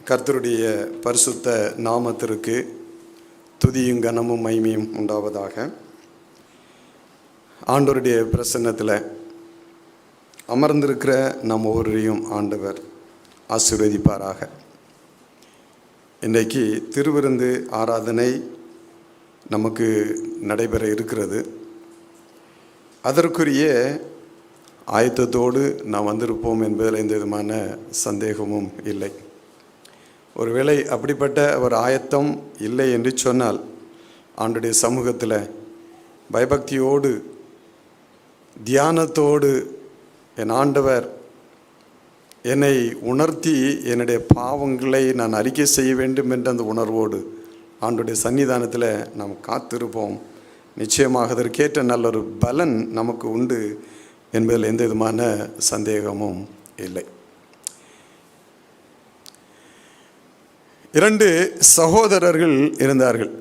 கர்த்தருடைய பரிசுத்த நாமத்திற்கு துதியும் கனமும் மகிமையும் உண்டாவதாக. ஆண்டவருடைய பிரசன்னத்தில் அமர்ந்திருக்கிற நம் ஒவ்வொருவரையும் ஆண்டவர் ஆசீர்வதிப்பாராக. இன்றைக்கு திருவிருந்து ஆராதனை நமக்கு நடைபெற இருக்கிறது. அதற்குரிய ஆயத்தத்தோடு நாம் வந்திருப்போம் என்பதில் எந்த விதமான சந்தேகமும் இல்லை. ஒருவேளை அப்படிப்பட்ட ஒரு ஆயத்தம் இல்லை என்று சொன்னால் ஆண்டுடைய சமூகத்தில் பயபக்தியோடு தியானத்தோடு என் ஆண்டவர் என்னை உணர்த்தி என்னுடைய பாவங்களை நான் அறிக்கை செய்ய வேண்டும் என்ற அந்த உணர்வோடு ஆண்டுடைய சன்னிதானத்தில் நாம் காத்திருப்போம். நிச்சயமாக அதற்கேற்ற நல்ல ஒரு பலன் நமக்கு உண்டு என்பதில் எந்த விதமான சந்தேகமும் இல்லை. 2 சகோதரர்கள் இருந்தார்கள்,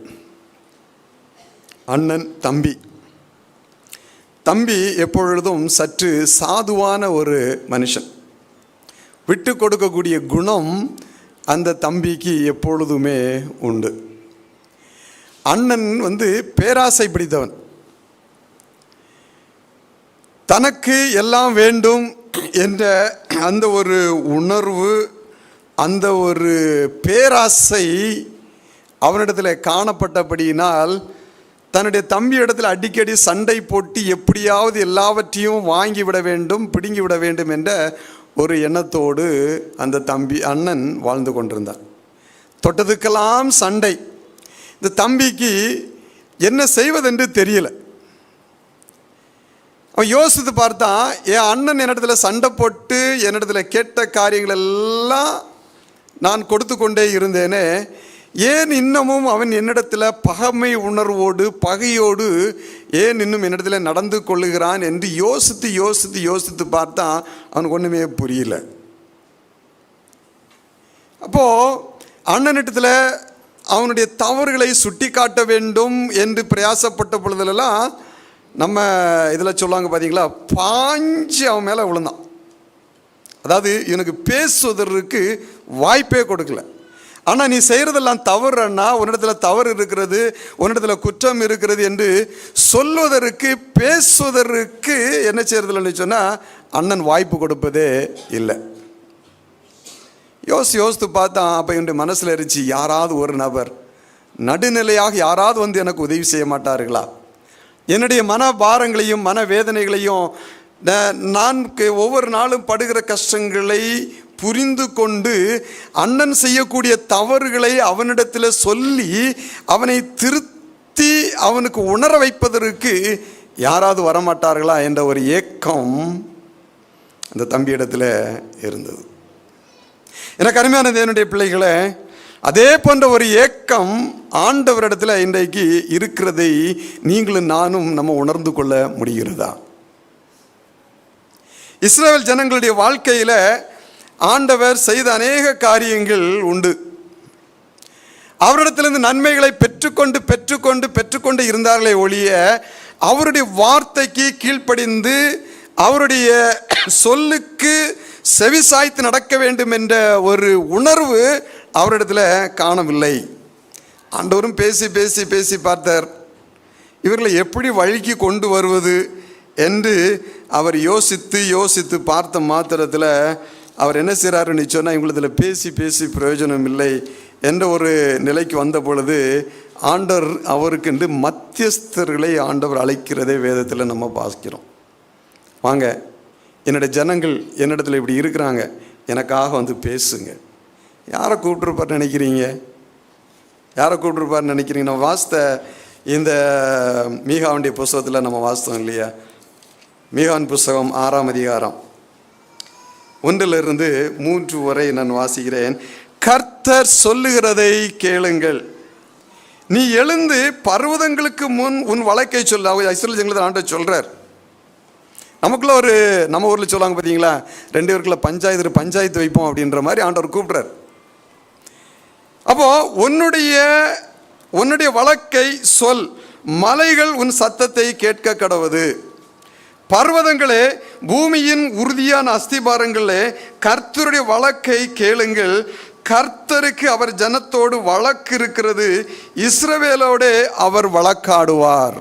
அண்ணன் தம்பி. தம்பி எப்பொழுதும் சற்று சாதுவான ஒரு மனுஷன். விட்டு கொடுக்கக்கூடிய குணம் அந்த தம்பிக்கு எப்பொழுதுமே உண்டு. அண்ணன் பேராசை பிடித்தவன். தனக்கு எல்லாம் வேண்டும் என்ற அந்த ஒரு உணர்வு, அந்த ஒரு பேராசை அவனிடத்தில் காணப்பட்டபடியினால் தன்னுடைய தம்பி இடத்துல அடிக்கடி சண்டை போட்டு எப்படியாவது எல்லாவற்றையும் வாங்கிவிட வேண்டும், பிடுங்கிவிட வேண்டும் என்ற ஒரு எண்ணத்தோடு அந்த அண்ணன் வாழ்ந்து கொண்டிருந்தார். தொட்டதுக்கெல்லாம் சண்டை. இந்த தம்பிக்கு என்ன செய்வதென்று தெரியல. அவன் யோசித்து பார்த்தா, என் அண்ணன் என்னிடத்துல சண்டை போட்டு என்னிடத்துல கேட்ட காரியங்கள் எல்லாம் நான் கொடுத்து கொண்டே இருந்தேனே, ஏன் இன்னமும் அவன் என்னிடத்தில் பகைமை உணர்வோடு பகையோடு ஏன் இன்னும் என்னிடத்தில் நடந்து கொள்ளுகிறான் என்று யோசித்து யோசித்து யோசித்து பார்த்தா அவனுக்கு ஒன்றுமே புரியல. அப்போது அண்ணனிடத்தில் அவனுடைய தவறுகளை சுட்டி காட்ட வேண்டும் என்று பிரயாசப்பட்ட பொழுதுலாம் நம்ம இதில் சொல்லுவாங்க பார்த்தீங்களா, பாஞ்சு அவன் மேலே விழுந்தான். அதாவது இவனுக்கு பேசுவதற்கு வாய்ப்பே கொடுக்கல. ஆனால் நீ செய்கிறதெல்லாம் தவறுன்னா, உன்னிடத்தில் தவறு இருக்கிறது, உன்னிடத்தில் குற்றம் இருக்கிறது என்று சொல்வதற்கு பேசுவதற்கு என்ன செய்யறதில்லைன்னு சொன்னால் அண்ணன் வாய்ப்பு கொடுப்பதே இல்லை. யோசித்து பார்த்தான். அப்போ என்னுடைய மனசில் இருந்துச்சு, யாராவது ஒரு நபர் நடுநிலையாக யாராவது எனக்கு உதவி செய்ய மாட்டார்களா? என்னுடைய மன பாரங்களையும் மன வேதனைகளையும் நான் ஒவ்வொரு நாளும் படுகிற கஷ்டங்களை புரிந்து கொண்டு அண்ணன் செய்யக்கூடிய தவறுகளை அவனிடத்தில் சொல்லி அவனை திருத்தி அவனுக்கு உணர வைப்பதற்கு யாராவது வரமாட்டார்களா என்ற ஒரு ஏக்கம் அந்த தம்பியிடத்தில் இருந்தது. எனக்கு அருமையான தேவனுடைய பிள்ளைகளை, அதே போன்ற ஒரு ஏக்கம் ஆண்டவரிடத்தில் இன்றைக்கு இருக்கிறதை நீங்களும் நானும் நம்ம உணர்ந்து கொள்ள முடிகிறதா? இஸ்ரவேல் ஜனங்களுடைய வாழ்க்கையில் ஆண்டவர் செய்த அநேக காரியங்கள் உண்டு. அவரிடத்திலிருந்து நன்மைகளை பெற்றுக்கொண்டு பெற்றுக்கொண்டு பெற்றுக்கொண்டு இருந்தார்களே ஒழிய அவருடைய வார்த்தைக்கு கீழ்ப்படிந்து அவருடைய சொல்லுக்கு செவிசாய்த்து நடக்க வேண்டும் என்ற ஒரு உணர்வு அவரிடத்தில் காணவில்லை. ஆண்டவரும் பேசி பேசி பேசி பார்த்தார், இவர்களை எப்படி வழிக்கு கொண்டு வருவது என்று அவர் யோசித்து யோசித்து பார்த்த மாத்திரத்தில் அவர் என்ன செய்கிறாருன்னு சொன்னால், இவங்களதில் பேசி பேசி பிரயோஜனம் இல்லை என்ற ஒரு நிலைக்கு வந்த பொழுது ஆண்டவர் அவருக்கென்று மத்தியஸ்தர்களை ஆண்டவர் அழைக்கிறதே வேதத்தில் நம்ம பார்க்கிறோம். வாங்க, என்னுடைய ஜனங்கள் என்னிடத்தில் இப்படி இருக்கிறாங்க, எனக்காக பேசுங்க. யாரை கூப்பிட்டுருப்பார் நினைக்கிறீங்க? யாரை கூப்பிட்டுருப்பார் நினைக்கிறீங்க? நம்ம வாசித்த இந்த மீகாவுடைய புஸ்தகத்தில் நம்ம வாசித்தோம் இல்லையா? மீகாவின் புஸ்தகம் 6ஆம் அதிகாரம் 1-3 வரை நான் வாசிக்கிறேன். கர்த்தர் சொல்லுகிறதை கேளுங்கள், நீ எழுந்து பர்வதங்களுக்கு முன் உன் வழக்கை சொல்ல. இஸ்ரவேல் ஜனங்களை ஆண்டவர் சொல்றார். நமக்குள்ள நம்ம ஊரில் சொல்லுவாங்க பார்த்தீங்களா, 2 பேருக்குள்ள பஞ்சாயத்து வைப்போம் அப்படின்ற மாதிரி ஆண்டவர் கூப்பிட்றார். அப்போ உன்னுடைய வழக்கை சொல், மலைகள் உன் சத்தத்தை கேட்க கடவது. பர்வதங்களே, பூமியின் உறுதியான அஸ்திபாரங்களே, கர்த்தருடைய வழக்கை கேளுங்கள். கர்த்தருக்கு அவர் ஜனத்தோடு வழக்கு இருக்கிறது, இஸ்ரவேலோடு அவர் வழக்காடுவார்.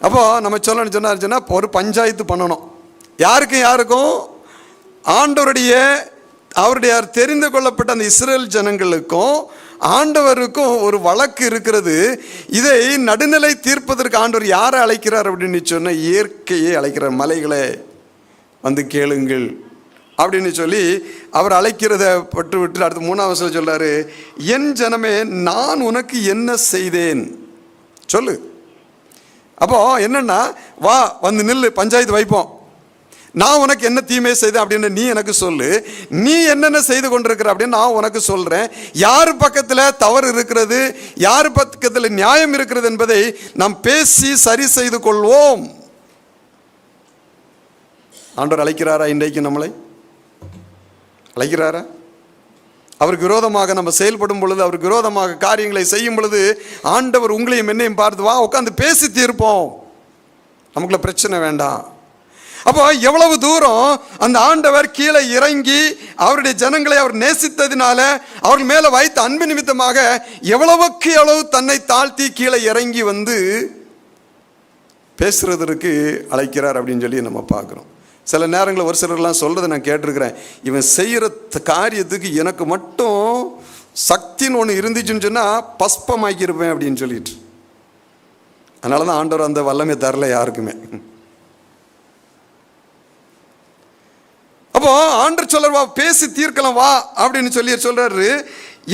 அப்போ நம்ம சொல்லணும்னு சொன்னா ஒரு பஞ்சாயத்து பண்ணணும். யாருக்கும் அவருடைய தெரிந்து கொள்ளப்பட்ட அந்த இஸ்ரேல் ஜனங்களுக்கும் ஆண்டவருக்கும் ஒரு வழக்கு இருக்கிறது. இதை நடுநிலை தீர்ப்பதற்கு ஆண்டவர் யாரை அழைக்கிறார் அப்படின்னு சொன்ன, இயற்கையை அழைக்கிறார். மலைகளை வந்து கேளுங்கள் அப்படின்னு சொல்லி அவர் அழைக்கிறத பட்டு விட்டு அடுத்து 3ஆம் வசனம் சொல்றாரு, என் ஜனமே நான் உனக்கு என்ன செய்தேன் சொல்லு. அப்போ என்னன்னா, வா வந்து நில்லு, பஞ்சாயத்து வைப்போம். நான் உனக்கு என்ன தீமை செய்தேன் அப்படின்னு நீ எனக்கு சொல்லு, நீ என்னென்ன செய்து கொண்டிருக்கிற அப்படின்னு நான் உனக்கு சொல்றேன். யார் பக்கத்தில் தவறு இருக்கிறது, யார் பக்கத்தில் நியாயம் இருக்கிறது என்பதை நாம் பேசி சரி செய்து கொள்வோம். ஆண்டவர் அழைக்கிறாரா? இன்றைக்கு நம்மளை அழைக்கிறாரா? அவருக்கு விரோதமாக நம்ம செயல்படும் பொழுது, அவருக்கு விரோதமாக காரியங்களை செய்யும் பொழுது, ஆண்டவர் உங்களையும் என்னையும் பார்த்து, வா உட்காந்து பேசி தீர்ப்போம், நமக்குள்ள பிரச்சனை வேண்டாம். அப்போ எவ்வளவு தூரம் அந்த ஆண்டவர் கீழே இறங்கி அவருடைய ஜனங்களை அவர் நேசித்ததினால அவர்கள் மேல வைத்த அன்பு நிமித்தமாக எவ்வளவுக்கு எவ்வளவு தன்னை தாழ்த்தி கீழே இறங்கி வந்து பேசுறதற்கு அழைக்கிறார் அப்படின்னு சொல்லி நம்ம பார்க்குறோம். சில நேரங்களில் ஒரு சிலர்லாம் சொல்றதை நான் கேட்டிருக்கிறேன், இவன் செய்கிற காரியத்துக்கு எனக்கு மட்டும் சக்தின்னு ஒன்று இருந்துச்சுன்னு சொன்னால் பஸ்பமாக்கியிருப்பேன் அப்படின்னு சொல்லிட்டு. அதனால தான் ஆண்டவர் அந்த வல்லமை தரல யாருக்குமே. அப்போ ஆண்டவர் சொல்றார், வா பேசி தீர்க்கலாம் வா அப்படின்னு சொல்லி சொல்றாரு.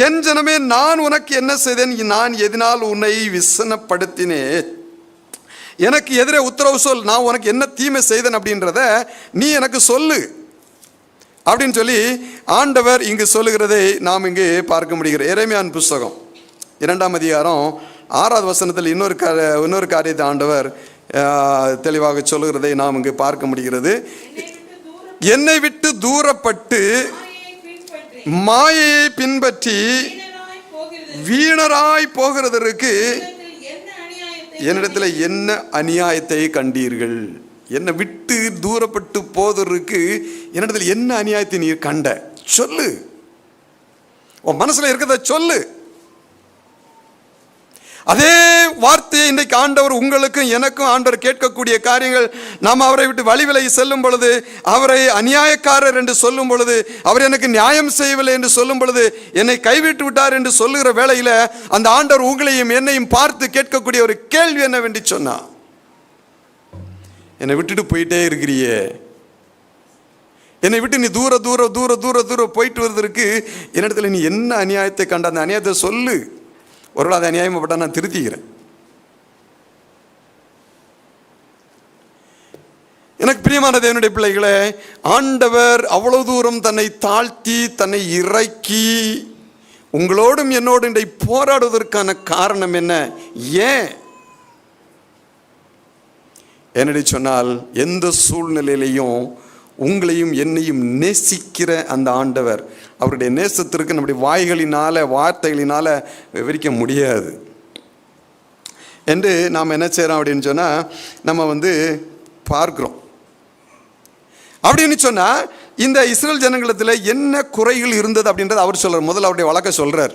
என் ஜனமே நான் உனக்கு என்ன செய்தேன், நான் எதனால் உன்னை விசனப்படுத்தினேன், எனக்கு எதிரே உத்தரவு சொல், நான் உனக்கு என்ன தீமை செய்தேன் அப்படின்றத நீ எனக்கு சொல்லு அப்படின்னு சொல்லி ஆண்டவர் இங்கு சொல்லுகிறதை நாம் இங்கு பார்க்க முடிகிறது. எரேமியாவின் புஸ்தகம் 2ஆம் அதிகாரம் 6வது வசனத்தில் இன்னொரு காரியத்தை ஆண்டவர் தெளிவாக சொல்லுகிறதை நாம் இங்கு பார்க்க முடிகிறது. என்னை விட்டு தூரப்பட்டு மாயையை பின்பற்றி வீணராய் போகிறதற்கு என்னிடத்தில் என்ன அநியாயத்தை கண்டீர்கள்? என்னை விட்டு தூரப்பட்டு போவதற்கு என்னிடத்தில் என்ன அநியாயத்தை நீர் கண்ட? சொல்லு, உன் மனசுல இருக்கிறத சொல்லு. அதே வார்த்தையை இன்றைக்கு ஆண்டவர் உங்களுக்கும் எனக்கும் ஆண்டவர் கேட்கக்கூடிய காரியங்கள். நாம் அவரை விட்டு வழி விலகி செல்லும் பொழுது, அவரை அநியாயக்காரர் என்று சொல்லும் பொழுது, அவர் எனக்கு நியாயம் செய்யவில்லை என்று சொல்லும் பொழுது, என்னை கைவிட்டு விட்டார் என்று சொல்லுகிற வேளையில் அந்த ஆண்டவர் உங்களையும் என்னையும் பார்த்து கேட்கக்கூடிய ஒரு கேள்வி என்னவென்று சொன்னா, என்னை விட்டுட்டு போயிட்டே இருக்கிறியே, என்னை விட்டு நீ தூர தூர தூர தூர தூர போயிட்டு வருவதற்கு என்னிடத்துல நீ என்ன அநியாயத்தை கண்ட? அந்த அநியாயத்தை சொல்லு. ஒருவேளை அதை அநியாயப்பட்டா நான் திருத்திக்கிறேன். எனக்கு பிரியமான தேவனுடைய பிள்ளைகளே, ஆண்டவர் அவ்வளவு தூரம் தன்னை தாழ்த்தி தன்னை இறக்கி உங்களோடும் என்னோடும் இன்றை போராடுவதற்கான காரணம் என்ன? ஏன் என்னடி சொன்னால், எந்த சூழ்நிலையிலையும் உங்களையும் என்னையும் நேசிக்கிற அந்த ஆண்டவர், அவருடைய நேசத்திற்கு நம்முடைய வாய்களினால வார்த்தைகளினால விவரிக்க முடியாது என்று நாம் என்ன செய்கிறோம் அப்படின்னு சொன்னால், நம்ம பார்க்குறோம். அப்படின்னு சொன்னால் இந்த இஸ்ரேல் ஜனங்களத்தில் என்ன குறைகள் இருந்தது அப்படின்றது அவர் சொல்கிறார். முதல்ல அவருடைய வழக்க சொல்கிறார்.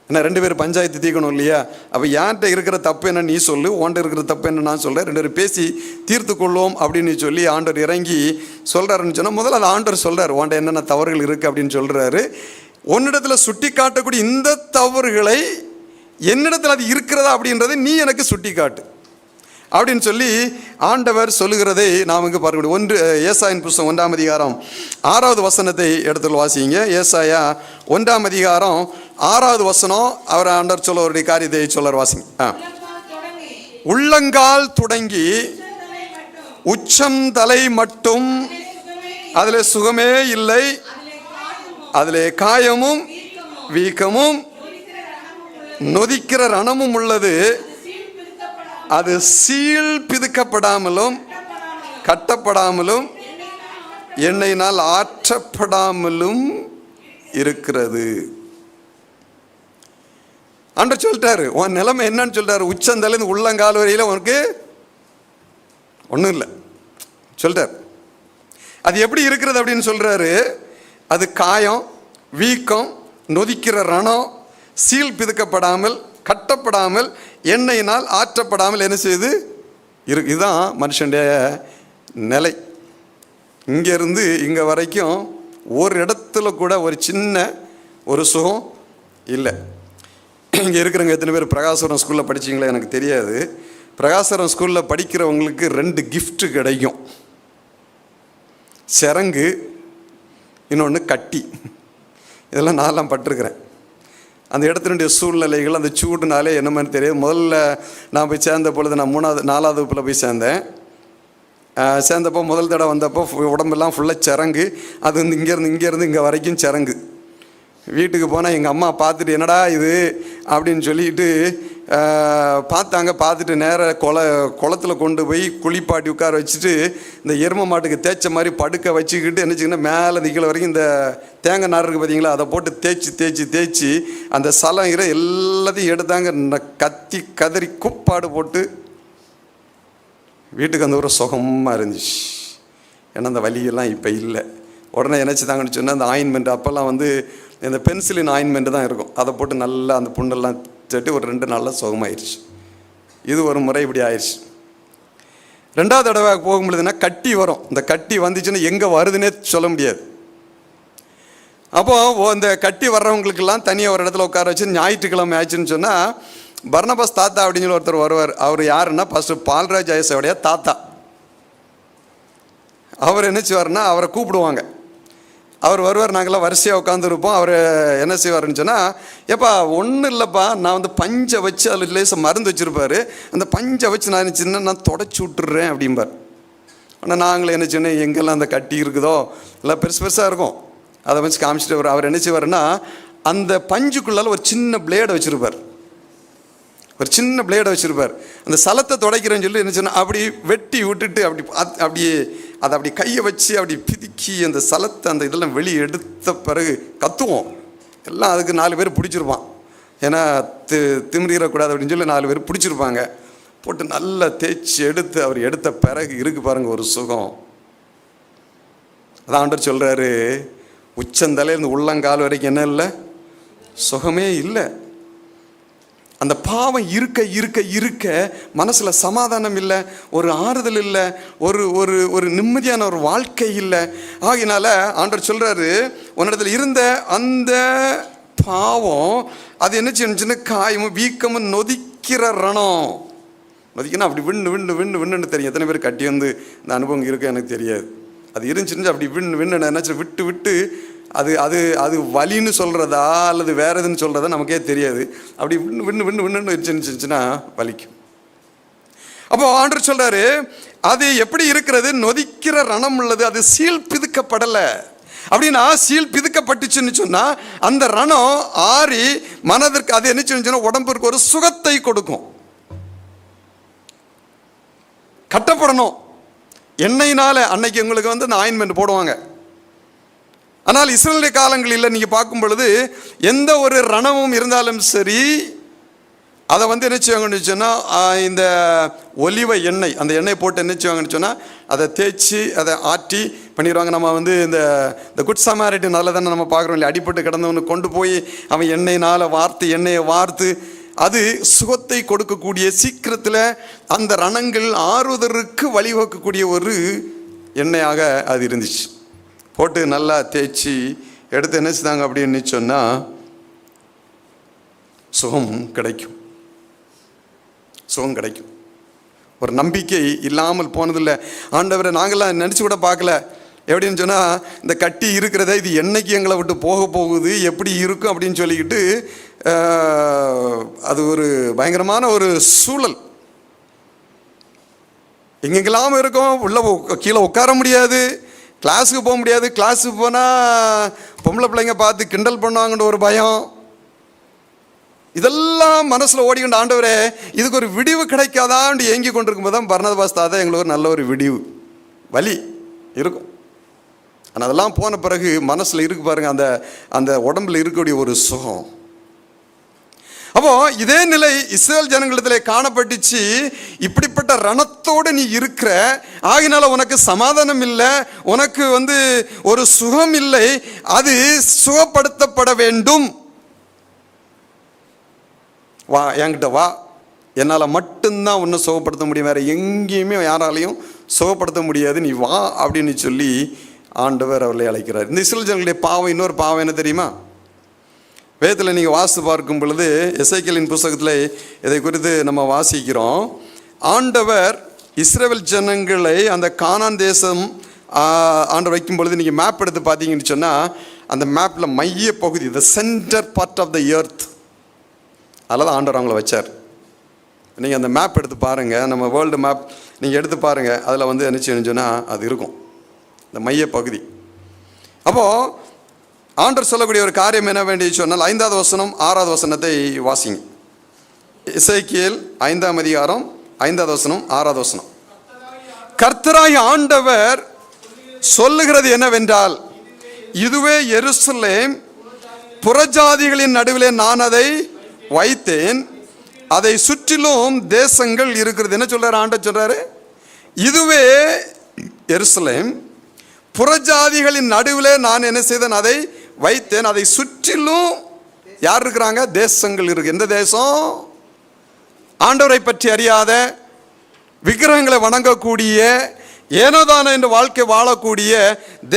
ஏன்னா 2 பேர் பஞ்சாயத்து தீர்க்கணும் இல்லையா? அப்போ யார்கிட்ட இருக்கிற தப்பு என்ன நீ சொல்லு, உன்கிட்ட இருக்கிற தப்பு என்ன நான் சொல்கிறேன், 2 பேரும் பேசி தீர்த்து கொள்வோம் அப்படின்னு சொல்லி ஆண்டவர் இறங்கி சொல்கிறாருன்னு சொன்னால், முதல்ல அந்த ஆண்டவர் சொல்கிறார், உன்கிட்ட என்னென்ன தவறுகள் இருக்குது அப்படின்னு சொல்கிறாரு. உன்னிடத்தில் சுட்டி காட்டக்கூடிய இந்த தவறுகளை என்னிடத்தில் அது இருக்கிறதா அப்படின்றதை நீ எனக்கு சுட்டி காட்டு அப்படின்னு சொல்லி ஆண்டவர் சொல்லுகிறதை நாம் இங்கே பார்க்க முடியும். ஏசாயின் புஸ்தகம் 1ஆம் அதிகாரம் 6வது வசனத்தை எடுத்து வாசிங்க. ஏசாயா 1ஆம் அதிகாரம் 6வது வசனம். அவர் ஆண்டவர் சொல்ல அவருடைய காரியத்தை சொல்ல வாசிங்க. உள்ளங்கால் தொடங்கி உச்சம் தலை மட்டும் அதில் சுகமே இல்லை, அதில் காயமும் வீக்கமும் நொதிக்கிற ரணமும் உள்ளது, அது சீல் பிதுக்கப்படாமலும் கட்டப்படாமலும் எண்ணெயினால் ஆற்றப்படாமலும் இருக்கிறது. ஆண்டவர் சொல்லிட்டாரு, உன் நிலைமை என்னன்னு சொல்லிட்டாரு. உச்சந்தலேருந்து உள்ளங்கால் வரையில் உனக்கு ஒன்றும் இல்லை சொல்லிட்டார். அது எப்படி இருக்கிறது அப்படின்னு சொல்றாரு. அது காயம், வீக்கம், நொதிக்கிற ரணம், சீல் பிதுக்கப்படாமல், கட்டப்படாமல், எண்ணெயினால் ஆற்றப்படாமல் என்ன செய்யுது இருக்கு. இதுதான் மனுஷனுடைய நிலை. இங்கேருந்து இங்கே வரைக்கும் ஒரு இடத்துல கூட ஒரு சின்ன ஒரு சுகம் இல்லை. இங்கே இருக்கிறவங்க எத்தனை பேர் பிரகாசரம் ஸ்கூலில் படிச்சிங்களா எனக்கு தெரியாது. பிரகாசரம் ஸ்கூலில் படிக்கிறவங்களுக்கு 2 கிஃப்ட்டு கிடைக்கும். சிரங்கு, இன்னொன்று கட்டி. இதெல்லாம் நான்லாம் பட்டிருக்கிறேன். அந்த இடத்தினுடைய சூழ்நிலைகள், அந்த சூடுனாலே என்ன மாதிரி தெரியாது. முதல்ல நான் போய் சேர்ந்த பொழுது நான் 4வது வகுப்பில் போய் சேர்ந்தப்போ முதல் தடவை வந்தப்போ உடம்பெல்லாம் ஃபுல்லாக சிரங்கு. அது வந்து இங்கேருந்து இங்கே வரைக்கும் சிரங்கு. வீட்டுக்கு போனால் எங்கள் அம்மா பார்த்துட்டு என்னடா இது அப்படின்னு சொல்லிட்டு பார்த்தாங்க. பார்த்துட்டு நேராக குளத்தில் கொண்டு போய் குளிப்பாட்டி உட்கார வச்சுட்டு இந்த எருமை மாட்டுக்கு தேய்ச்ச மாதிரி படுக்க வச்சுக்கிட்டு என்னச்சுங்கன்னா மேலே கீழே வரைக்கும் இந்த தேங்காய் நார் இருக்குது பார்த்தீங்களா, அதை போட்டு தேய்ச்சி அந்த சலம் எல்லாத்தையும் எடுத்தாங்க. கத்தி கதறி குப்பாடு போட்டு வீட்டுக்கு அந்த ஒரு சுகமாக இருந்துச்சு. ஏன்னா அந்த வலியெல்லாம் இப்போ இல்லை. உடனே என்னச்சுதாங்கன்னு சொன்னால் அந்த ஆயின்மெண்ட், அப்போல்லாம் வந்து இந்த பென்சிலின் ஆயின்மெண்ட்டு தான் இருக்கும். அதை போட்டு நல்லா அந்த புண்ணெல்லாம் தட்டி ஒரு 2 நாளில் சுகமாயிருச்சு. இது ஒரு முறை இப்படி ஆயிடுச்சு. 2வது தடவை போகும்பொழுதுன்னா கட்டி வரும். இந்த கட்டி வந்துச்சுன்னா எங்கே வருதுன்னே சொல்ல முடியாது. அப்போது இந்த கட்டி வர்றவங்களுக்கெல்லாம் தனியாக ஒரு இடத்துல உட்கார வச்சு ஞாயிற்றுக்கிழமை ஆச்சுன்னு சொன்னால் பர்னபாஸ் தாத்தா அப்படின்னு சொல்லி ஒருத்தர் வருவார். அவர் யாருன்னா ஃபஸ்ட்டு பால்ராஜ் ஐயஸோடைய தாத்தா. அவர் என்ன செய்வார்னா அவரை கூப்பிடுவாங்க. அவர் வருவார், நாங்கள்லாம் வரிசையாக உட்காந்துருப்போம். அவர் என்ன செய்வார்னு சொன்னால், ஏப்பா ஒன்றும் இல்லைப்பா, நான் வந்து பஞ்சை வச்சு அதில் லேசாக மருந்து வச்சுருப்பார், அந்த பஞ்சை வச்சு நான் என்ன சின்ன நான் தொடச்சி விட்டுறேன் அப்படிம்பார். ஆனால் நாங்களும் என்ன சின்ன எங்கெல்லாம் அந்த கட்டி இருக்குதோ எல்லாம் பெருசாக இருக்கும், அதை வச்சு காமிச்சிட்டு அவர் என்ன செய்வார்னா அந்த பஞ்சுக்குள்ளால் ஒரு சின்ன பிளேடை வச்சுருப்பார். அந்த சலத்தை துடைக்கிறேன்னு சொல்லி என்ன சொன்னால் அப்படி வெட்டி விட்டுட்டு அப்படியே அதை அப்படி கையை வச்சு அப்படி பிதுக்கி அந்த சலத்தை அந்த இதெல்லாம் வெளியே எடுத்த பிறகு கத்துவோம். எல்லாம் அதுக்கு 4 பேர் பிடிச்சிருப்பான். ஏன்னா திமிரிடக்கூடாது அப்படின்னு சொல்லி 4 பேர் பிடிச்சிருப்பாங்க. போட்டு நல்லா தேய்ச்சி எடுத்து அவர் எடுத்த பிறகு இருக்கு பாருங்க ஒரு சுகம். அதான் ஆண்டவர் சொல்கிறாரு, உச்சந்தலையிலிருந்து உள்ளங்கால் வரைக்கும் என்ன இல்லை, சுகமே இல்லை. அந்த பாவம் இருக்க மனசில் சமாதானம் இல்லை, ஒரு ஆறுதல் இல்லை, ஒரு நிம்மதியான ஒரு வாழ்க்கை இல்லை. ஆகினால ஆண்டவர் சொல்கிறாரு, உன்னிடத்தில் இருந்த அந்த பாவம் அது என்ன செய்யணுச்சுன்னா காயமும் வீக்கமும் நொதிக்கிற ரணம். நொதிக்கணும் அப்படி விண்ணு தெரியும். எத்தனை பேர் கட்டி வந்து இந்த அனுபவம் இருக்கு எனக்கு தெரியாது. அது இருந்துச்சுன்னு அப்படி விண்ணு என்ன விட்டு அது அது அது வலின்னு சொல்கிறதா அல்லது வேறு எதுன்னு சொல்கிறதா நமக்கே தெரியாது. அப்படி விண்ணு இருந்துச்சுன்னா வலிக்கும். அப்போ ஆண்டவர் சொல்கிறாரு, அது எப்படி இருக்கிறது, நொதிக்கிற ரணம் உள்ளது, அது சீல் பிதுக்கப்படலை. அப்படின்னா சீல் பிதுக்கப்பட்டுச்சுன்னு சொன்னால் அந்த ரணம் ஆறி மனதிற்கு அது என்ன சொன்னா உடம்பிற்கு ஒரு சுகத்தை கொடுக்கும். கட்டப்படணும் எண்ணெயினால. அன்னைக்கு உங்களுக்கு வந்து அந்த ஆயின்மெண்ட் போடுவாங்க. ஆனால் இஸ்ரேலுடைய காலங்களில் நீங்கள் பார்க்கும் பொழுது எந்த ஒரு ரணமும் இருந்தாலும் சரி, அதை வந்து என்ன செய்வாங்கன்னு சொன்னால் இந்த ஒலிவ எண்ணெய், அந்த எண்ணெய் போட்டு என்ன செய்வாங்கன்னு சொன்னால் அதை தேய்ச்சி அதை ஆற்றி பண்ணிடுவாங்க. நம்ம வந்து இந்த குட் சமாரிட்டினால தானே நம்ம பார்க்குறோம் இல்லையா, அடிப்பட்டு கிடந்தவனு கொண்டு போய் அவன் எண்ணெயை வார்த்து அது சுகத்தை கொடுக்கக்கூடிய, சீக்கிரத்தில் அந்த ரணங்கள் ஆறுவதற்கு வழிவகுக்கக்கூடிய ஒரு எண்ணெயாக அது இருந்துச்சு. போட்டு நல்லா தேய்ச்சி எடுத்து என்ன செய்தாங்க அப்படின்னு சொன்னால் சுகம் கிடைக்கும். ஒரு நம்பிக்கை இல்லாமல் போனதில்லை. ஆண்டவரை நாங்களாம் நினச்சி கூட பார்க்கல. எப்படின்னு சொன்னால் இந்த கட்டி இருக்கிறத இது என்னைக்கு எங்களை விட்டு போகுது, எப்படி இருக்கும் அப்படின்னு சொல்லிக்கிட்டு அது ஒரு பயங்கரமான ஒரு சூழல். எங்கெங்கெல்லாம் இருக்கும், உள்ள கீழே உட்கார முடியாது, கிளாஸுக்கு போக முடியாது. கிளாஸுக்கு போனால் பொம்பளை பிள்ளைங்க பார்த்து கிண்டல் பண்ணுவாங்கன்ற ஒரு பயம். இதெல்லாம் மனசில் ஓடிக்கொண்டு ஆண்டவரே இதுக்கு ஒரு விடிவு கிடைக்காதான்னு ஏங்கி கொண்டிருக்கும் போது தான் பர்னபாஸ் தாத்தா எங்களுக்கு ஒரு நல்ல ஒரு விடிவு. வலி இருக்கும், ஆனால் அதெல்லாம் போன பிறகு மனசில் இருக்கு பாருங்க, அந்த உடம்புல இருக்கக்கூடிய ஒரு சுகம். அப்போ இதே நிலை இஸ்ரேல் ஜனங்களிடத்தில் காணப்பட்டுச்சு. இப்படிப்பட்ட எப்படிப்பட்ட ரணத்தோடு நீ இருக்கிற, ஆகினால உனக்கு சமாதானம் இல்லை, உனக்கு ஒரு சுகம் இல்லை, அது சுகப்படுத்தப்பட வேண்டும். வா, என்கிட்ட வா, என்னால் மட்டும்தான் ஒன்றும் சுகப்படுத்த முடியும், வேற எங்கேயுமே யாராலையும் சுகப்படுத்த முடியாது, நீ வா அப்படின்னு சொல்லி ஆண்டவர் அவர்களை அழைக்கிறார். இந்த இஸ்ரவேல் ஜனங்களுடைய பாவம், இன்னொரு பாவம் என்ன தெரியுமா? வேதத்தில் நீங்கள் வாசித்து பார்க்கும் பொழுது எசேக்கியேலின் புஸ்தகத்தில் இதை குறித்து நம்ம வாசிக்கிறோம். ஆண்டவர் இஸ்ரவேல் ஜனங்களை அந்த கானான் தேசம் ஆண்டவர் வைக்கும் பொழுது நீங்கள் மேப் எடுத்து பார்த்தீங்கன்னு சொன்னால், அந்த மேப்பில் மைய பகுதி, the centre part of the earth, அதில் தான் ஆண்டவர் அவங்கள வச்சார். நீங்கள் அந்த மேப் எடுத்து பாருங்கள், நம்ம வேர்ல்டு மேப் நீங்கள் எடுத்து பாருங்கள், அதில் என்ன செய்யணும்னு சொன்னால் அது இருக்கும், இந்த மைய பகுதி. அப்போது ஆண்டவர் சொல்லக்கூடிய ஒரு காரியம் என்ன வேண்டிய சொன்னால், 5வது வசனம் 6வது வசனத்தை வாசிங்க. எசேக்கியேல் 5ஆம் அதிகாரம் 5வது வசனம் 6வது வசனம். கர்த்தராகிய ஆண்டவர் சொல்லுகிறது என்னவென்றால், இதுவே எருசலேம், புறஜாதிகளின் நடுவிலே நான் அதை வைத்தேன், அதை சுற்றிலும் தேசங்கள் இருக்கிறது. என்ன சொல்றாரு ஆண்டவர்? சொல்றாரு, இதுவே எருசலேம், புறஜாதிகளின் நடுவிலே நான் என்ன செய்தேன், அதை வைத்தேன், அதை சுற்றிலும் யார் இருக்கிறாங்க? தேசங்கள் இருக்கு. எந்த தேசம்? ஆண்டவரை பற்றி அறியாத, விக்கிரகங்களை வணங்கக்கூடிய, ஏனோதானோ என்று வாழ்க்கை வாழக்கூடிய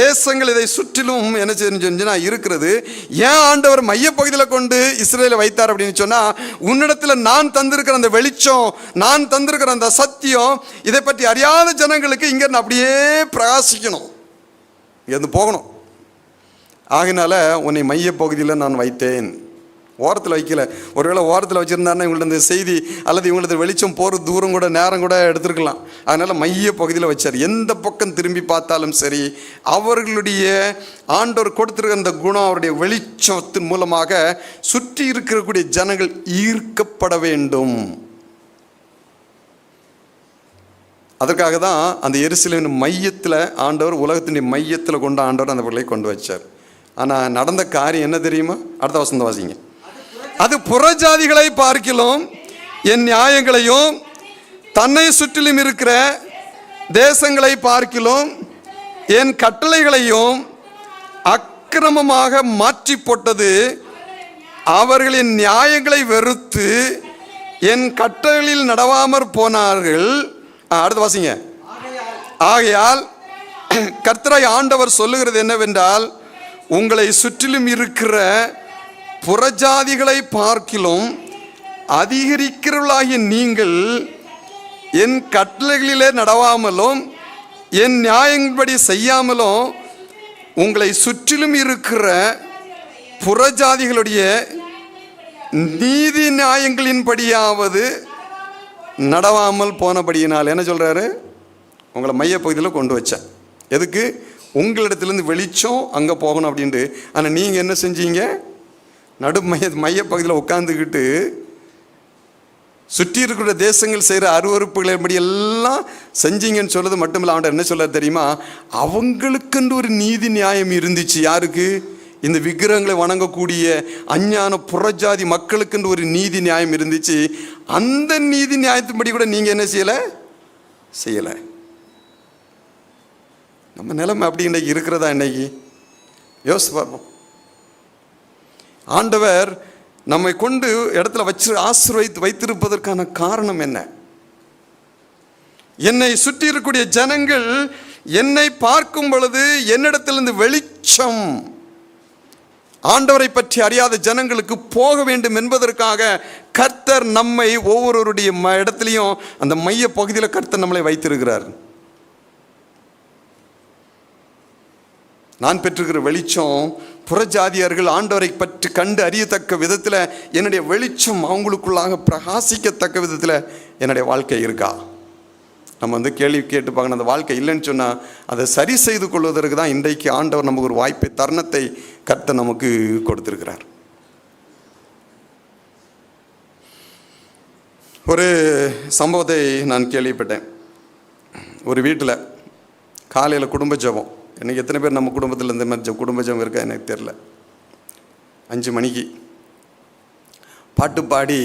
தேசங்கள் இதை சுற்றிலும் என்ன செஞ்சுன்னா இருக்கிறது. ஏன் ஆண்டவர் மையப்பகுதியில் கொண்டு இஸ்ரேலை வைத்தார் அப்படின்னு சொன்னால், உன்னிடத்தில் நான் தந்திருக்கிற அந்த வெளிச்சம், நான் தந்திருக்கிற அந்த சத்தியம், இதை பற்றி அறியாத ஜனங்களுக்கு இங்கே அப்படியே பிரகாசிக்கணும், இங்கேருந்து போகணும். ஆகினால உன்னை மையப்பகுதியில் நான் வைத்தேன், ஓரத்தில் வைக்கல. ஒருவேளை ஓரத்தில் வச்சுருந்தாருன்னா இவங்கள்ட்ட இந்த செய்தி அல்லது இவங்களுக்கு வெளிச்சம் போகிற தூரம் கூட நேரம் கூட எடுத்துருக்கலாம். அதனால் மைய பகுதியில் வச்சார். எந்த பக்கம் திரும்பி பார்த்தாலும் சரி, அவர்களுடைய ஆண்டவர் கொடுத்துருக்க அந்த குணம், அவருடைய வெளிச்சத்தின் மூலமாக சுற்றி இருக்கக்கூடிய ஜனங்கள் ஈர்க்கப்பட வேண்டும். அதற்காக தான் அந்த எருசலேமின் மையத்தில் ஆண்டவர், உலகத்தினுடைய மையத்தில் கொண்டு ஆண்டவர் அந்த பொருளை கொண்டு வச்சார். ஆனால் நடந்த காரியம் என்ன தெரியுமா? அடுத்த வசனம் வாசிங்க. அது புறஜாதிகளை பார்க்கிலும் என் நியாயங்களையும் தன்னை சுற்றிலும் இருக்கிற தேசங்களை பார்க்கிலும் என் கட்டளைகளையும் அக்கிரமமாக மாற்றி போட்டது. அவர்களின் நியாயங்களை வெறுத்து என் கட்டளைகளில் நடவாமற் போனார்கள். அடுத்து வாசிங்க. ஆகையால் கர்த்தராகிய ஆண்டவர் சொல்லுகிறது என்னவென்றால், உங்களை சுற்றிலும் இருக்கிற புறஜாதிகளை பார்க்கிலும் அதிகரிக்கிறவர்களாகிய நீங்கள் என் கட்டளைகளிலே நடவாமலும் என் நியாயங்களின்படி செய்யாமலும் உங்களை சுற்றிலும் இருக்கிற புறஜாதிகளுடைய நீதி நியாயங்களின்படியாவது நடவாமல் போனபடியினால். என்ன சொல்றாரு? உங்களை மையப்பகுதியில் கொண்டு வச்சேன். எதுக்கு? உங்களிடத்துலேருந்து வெளிச்சம் அங்கே போகணும் அப்படின்ட்டு. ஆனால் நீங்கள் என்ன செஞ்சீங்க? மையப்பகுதியில் உட்காந்துக்கிட்டு சுற்றி இருக்கிற தேசங்கள் செய்கிற அருவறுப்புகளை எப்படி எல்லாம் செஞ்சீங்கன்னு சொல்றது மட்டும் இல்லை, அவன்கிட்ட என்ன சொல்ல தெரியுமா? அவங்களுக்குன்னு ஒரு நீதி நியாயம் இருந்துச்சு. யாருக்கு? இந்த விக்கிரகங்களை வணங்கக்கூடிய அஞ்ஞான புறஜாதி மக்களுக்குன்னு ஒரு நீதி நியாயம் இருந்துச்சு. அந்த நீதி நியாயத்தின்படி கூட நீங்கள் என்ன செய்யலை. நம்ம நிலைமை அப்படி இன்னைக்கு இருக்கிறதா? இன்னைக்கு யோசிச்சு பார்ப்போம். ஆண்டவர் நம்மை கொண்டு இடத்துல வச்சு ஆசீர்வதித்து வைத்திருப்பதற்கான காரணம் என்ன? என்னை சுற்றி இருக்கக்கூடிய ஜனங்கள் என்னை பார்க்கும் பொழுது என்னிடத்திலிருந்து வெளிச்சம் ஆண்டவரை பற்றி அறியாத ஜனங்களுக்கு போக வேண்டும் என்பதற்காக கர்த்தர் நம்மை ஒவ்வொருவருடைய இடத்துலையும் அந்த மைய பகுதியில் கர்த்தர் நம்மளை வைத்திருக்கிறார். நான் பெற்றிருக்கிற வெளிச்சம் புறஜாதியர்கள் ஆண்டவரை பற்றி கண்டு அறியத்தக்க விதத்தில் என்னுடைய வெளிச்சம் அவங்களுக்குள்ளாக பிரகாசிக்கத்தக்க விதத்தில் என்னுடைய வாழ்க்கை இருக்கா? நம்ம கேள்வி கேட்டு பார்க்கணும். அந்த வாழ்க்கை இல்லைன்னு சொன்னால் அதை சரி செய்து கொள்வதற்கு தான் இன்றைக்கு ஆண்டவர் நமக்கு ஒரு வாய்ப்பை, தருணத்தை கர்த்தர் நமக்கு கொடுத்திருக்கிறார். ஒரு சம்பவத்தை நான் கேள்விப்பட்டேன். ஒரு வீட்டில் காலையில் குடும்ப ஜெபம். இன்றைக்கி எத்தனை பேர் நம்ம குடும்பத்தில் இந்த மாதிரி குடும்ப ஜெபம் இருக்கா எனக்கு தெரில. 5 மணிக்கு பாட்டு பாடி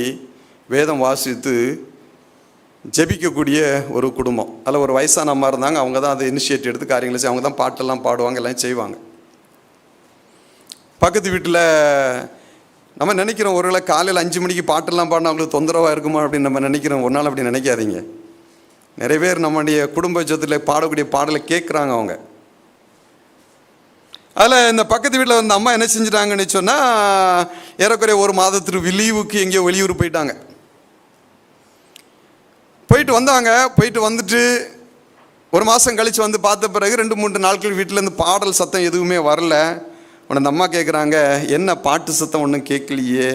வேதம் வாசித்து ஜெபிக்கக்கூடிய ஒரு குடும்பம். அதில் ஒரு வயசான அம்மா இருந்தாங்க. அவங்க தான் அதை இனிஷியேட் எடுத்து காரியங்களை செய்ய, அவங்க தான் பாட்டெல்லாம் பாடுவாங்க, எல்லாம் செய்வாங்க. பக்கத்து வீட்டில் நம்ம நினைக்கிறோம் ஒருவேளை காலையில் 5 மணிக்கு பாட்டெல்லாம் பாடினா அவங்களுக்கு தொந்தரவாக இருக்குமா அப்படின்னு நம்ம நினைக்கிறோம். ஒரு நாள் அப்படி நினைக்காதீங்க. நிறைய பேர் நம்முடைய குடும்ப ஜெபத்தில் பாடக்கூடிய பாடலை கேட்குறாங்க அவங்க. அதில் இந்த பக்கத்து வீட்டில் வந்து அம்மா என்ன செஞ்சிட்டாங்கன்னு சொன்னால், ஏறக்குறைய ஒரு மாதத்துக்கு லீவுக்கு எங்கேயோ வெளியூர் போயிட்டாங்க. போயிட்டு வந்தாங்க. போயிட்டு வந்துட்டு ஒரு மாதம் கழித்து வந்து பார்த்த பிறகு 2-3 நாட்கள் வீட்டிலேருந்து பாடல் சத்தம் எதுவுமே வரல. உடனே அந்த அம்மா கேட்குறாங்க, என்ன பாட்டு சத்தம் ஒன்றும் கேட்கலையே?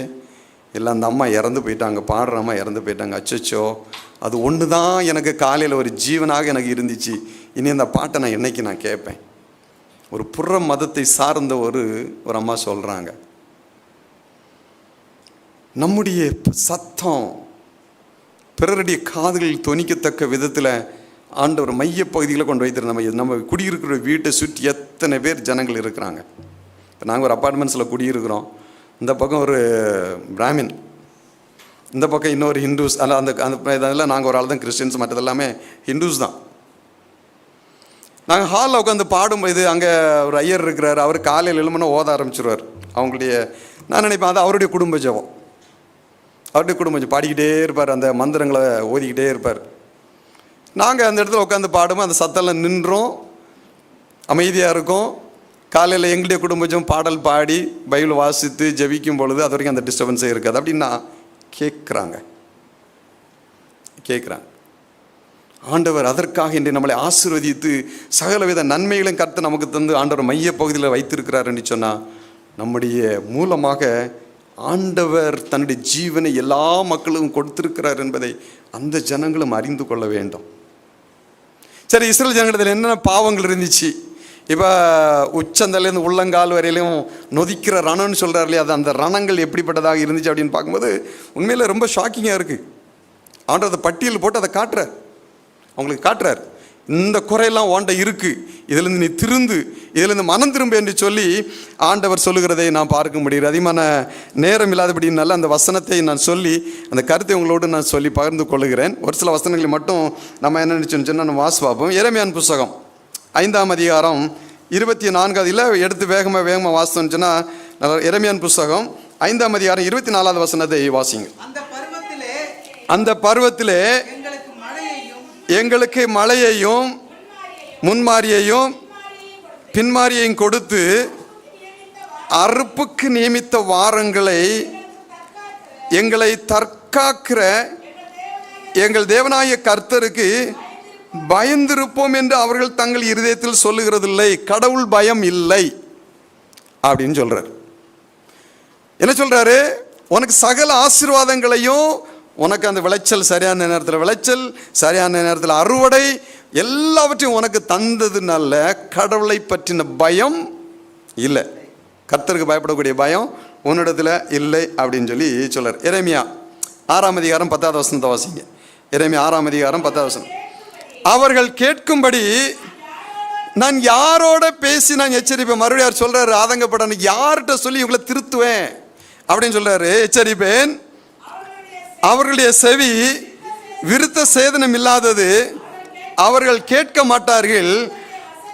இல்லை, அந்த அம்மா இறந்து போயிட்டாங்க, பாடுற அம்மா இறந்து போயிட்டாங்க. அச்சோ, அது ஒன்று தான் எனக்கு காலையில் ஒரு ஜீவனாக எனக்கு இருந்துச்சு. இனி அந்த பாட்டை நான் என்னைக்கு நான் கேட்பேன்? ஒரு புற மதத்தை சார்ந்த ஒரு அம்மா சொல்கிறாங்க. நம்முடைய சத்தம் பிறருடைய காதுகளில் தொனிக்கத்தக்க விதத்தில் ஆண்டவர் மைய பகுதியில் கொண்டு வைத்திருந்த நம்ம குடியிருக்கிற வீட்டை சுற்றி எத்தனை பேர் ஜனங்கள் இருக்கிறாங்க. இப்போ நாங்கள் ஒரு அப்பார்ட்மெண்ட்ஸில் குடியிருக்கிறோம். இந்த பக்கம் ஒரு பிராமின், இந்த பக்கம் இன்னொரு ஹிந்துஸ். அந்த இதெல்லாம் நாங்கள் ஒரு ஆள் தான் கிறிஸ்டின்ஸ், மற்றதெல்லாமே ஹிந்துஸ் தான். நாங்கள் ஹாலில் உட்காந்து பாடும்போது அங்கே ஒரு ஐயர் இருக்கிறார். அவர் காலையில் எழுமனா ஓத ஆரம்பிச்சிருவார். அவங்களுடைய, நான் நினைப்பேன் அது அவருடைய குடும்ப ஜெபம். அவருடைய குடும்பம் பாடிக்கிட்டே இருப்பார், அந்த மந்திரங்களை ஓதிக்கிட்டே இருப்பார். நாங்கள் அந்த இடத்துல உட்காந்து பாடும்போது அந்த சத்தெல்லாம் நின்றோம், அமைதியாக இருக்கும். காலையில் எங்களுடைய குடும்பம் பாடல் பாடி பைபிள் வாசித்து ஜெபிக்கும் பொழுது அது வரைக்கும் அந்த டிஸ்டர்பன்ஸே இருக்காது. அப்படின்னா கேட்குறாங்க. ஆண்டவர் அதற்காக இன்று நம்மளை ஆசீர்வதித்து சகலவித நன்மைகளும் கர்த்தர் நமக்கு தந்து ஆண்டவர் மைய பகுதியில் வைத்திருக்கிறாருன்னு சொன்னால், நம்முடைய மூலமாக ஆண்டவர் தன்னுடைய ஜீவனை எல்லா மக்களுக்கும் கொடுத்திருக்கிறார் என்பதை அந்த ஜனங்களும் அறிந்து கொள்ள வேண்டும். சரி, இஸ்ரேல் ஜனங்களில் என்னென்ன பாவங்கள் இருந்துச்சு? இப்போ உச்சந்தலேருந்து உள்ளங்கால் வரையிலையும் நொதிக்கிற ரணம்னு சொல்கிறார் இல்லையா, அது அந்த ரணங்கள் எப்படிப்பட்டதாக இருந்துச்சு அப்படின்னு பார்க்கும்போது உண்மையில் ரொம்ப ஷாக்கிங்காக இருக்குது. ஆண்டவர் அதை பட்டியல் போட்டு அதை காட்டுறார், அவங்களுக்கு காட்டுறார். இந்த குறையெல்லாம் ஓண்ட இருக்குது, இதிலேருந்து நீ திருந்து, இதிலேருந்து மனம் திரும்ப என்று சொல்லி ஆண்டவர் சொல்லுகிறதை நான் பார்க்க முடியுது. அதிகமான நேரம் இல்லாதபடினால அந்த வசனத்தை நான் சொல்லி அந்த கருத்தை உங்களோடு நான் சொல்லி பகிர்ந்து கொள்ளுகிறேன். ஒரு சில வசனங்களை மட்டும் நம்ம என்ன நினச்சோன்னு நம்ம வாசிப்போம். எரேமியாவின் புஸ்தகம் 5ஆம் அதிகாரம் 24 எடுத்து வேகமாக வாசித்தோன்னு சொன்னால், எரேமியாவின் புஸ்தகம் 5ஆம் அதிகாரம் 24வது வசனத்தை வாசிங்க. அந்த பருவத்திலே எங்களுக்கு மழையையும் முன்மாரியையும் பின்மாரியையும் கொடுத்து அறுப்புக்கு நியமித்த வாரங்களை எங்களை தற்காக்கிற எங்கள் தேவனாகிய கர்த்தருக்கு பயந்திருப்போம் என்று அவர்கள் தங்கள் இருதயத்தில் சொல்லுகிறதில்லை. கடவுள் பயம் இல்லை அப்படின்னு சொல்றார். என்ன சொல்றாரு? உனக்கு சகல ஆசீர்வாதங்களையும், உனக்கு அந்த விளைச்சல் சரியான நேரத்தில் விளைச்சல், சரியான நேரத்தில் அறுவடை, எல்லாவற்றையும் உனக்கு தந்ததுனால கடவுளை பற்றின பயம் இல்லை, கர்த்தருக்கு பயப்படக்கூடிய பயம் உன்னிடத்தில் இல்லை அப்படின்னு சொல்லி சொல்றார். எரேமியா 6ஆம் அதிகாரம் 10வது வசனத்தை வாசிங்க. எரேமியா 6ஆம் அதிகாரம் 10வது வசனம். அவர்கள் கேட்கும்படி நான் யாரோட பேசி நான் எச்சரிப்பேன். மறுபடியும் சொல்றாரு, ஆதங்கப்பட யார்கிட்ட சொல்லி இவங்களை திருத்துவேன் அப்படின்னு சொல்றாரு. எச்சரிப்பேன், அவர்களுடைய செவி விருத்த சேதனம் இல்லாதது, அவர்கள் கேட்க மாட்டார்கள்.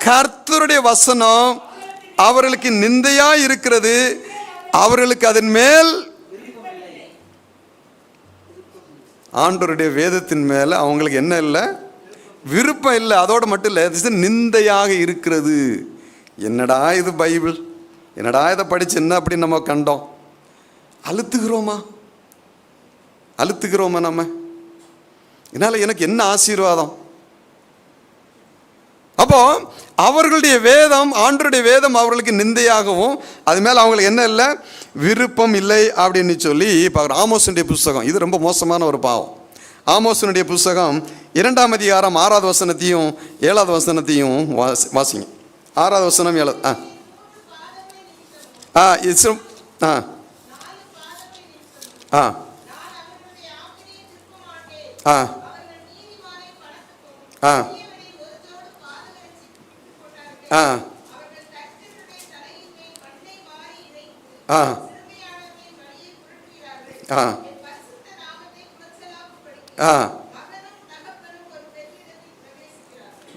கர்த்தருடைய வசனம் அவர்களுக்கு நிந்தையா இருக்கிறது, அவர்களுக்கு அதன் மேல், ஆண்டவருடைய வேதத்தின் மேல அவங்களுக்கு என்ன இல்லை? விருப்பம் இல்லை. அதோடு மட்டும் இல்லை, நிந்தையாக இருக்கிறது. என்னடா இது பைபிள், என்னடா இதை படிச்சு என்ன அப்படின்னு நம்ம கண்டோம். அழுத்துகிறோமா நம்ம? இதனால எனக்கு என்ன ஆசீர்வாதம்? அப்போ அவர்களுடைய வேதம், ஆண்டவருடைய வேதம் அவர்களுக்கு நிந்தையாகவும் அது மேல அவங்களுக்கு என்ன இல்லை? விருப்பம் இல்லை அப்படின்னு சொல்லி ஆமோஸுடைய புஸ்தகம், இது ரொம்ப மோசமான ஒரு பாவம். ஆமோஸுடைய புஸ்தகம் 2ஆம் அதிகாரம் 6வது வசனத்தையும் 7வது வசனத்தையும் வாசிங்க. 6வது வசனம் 7.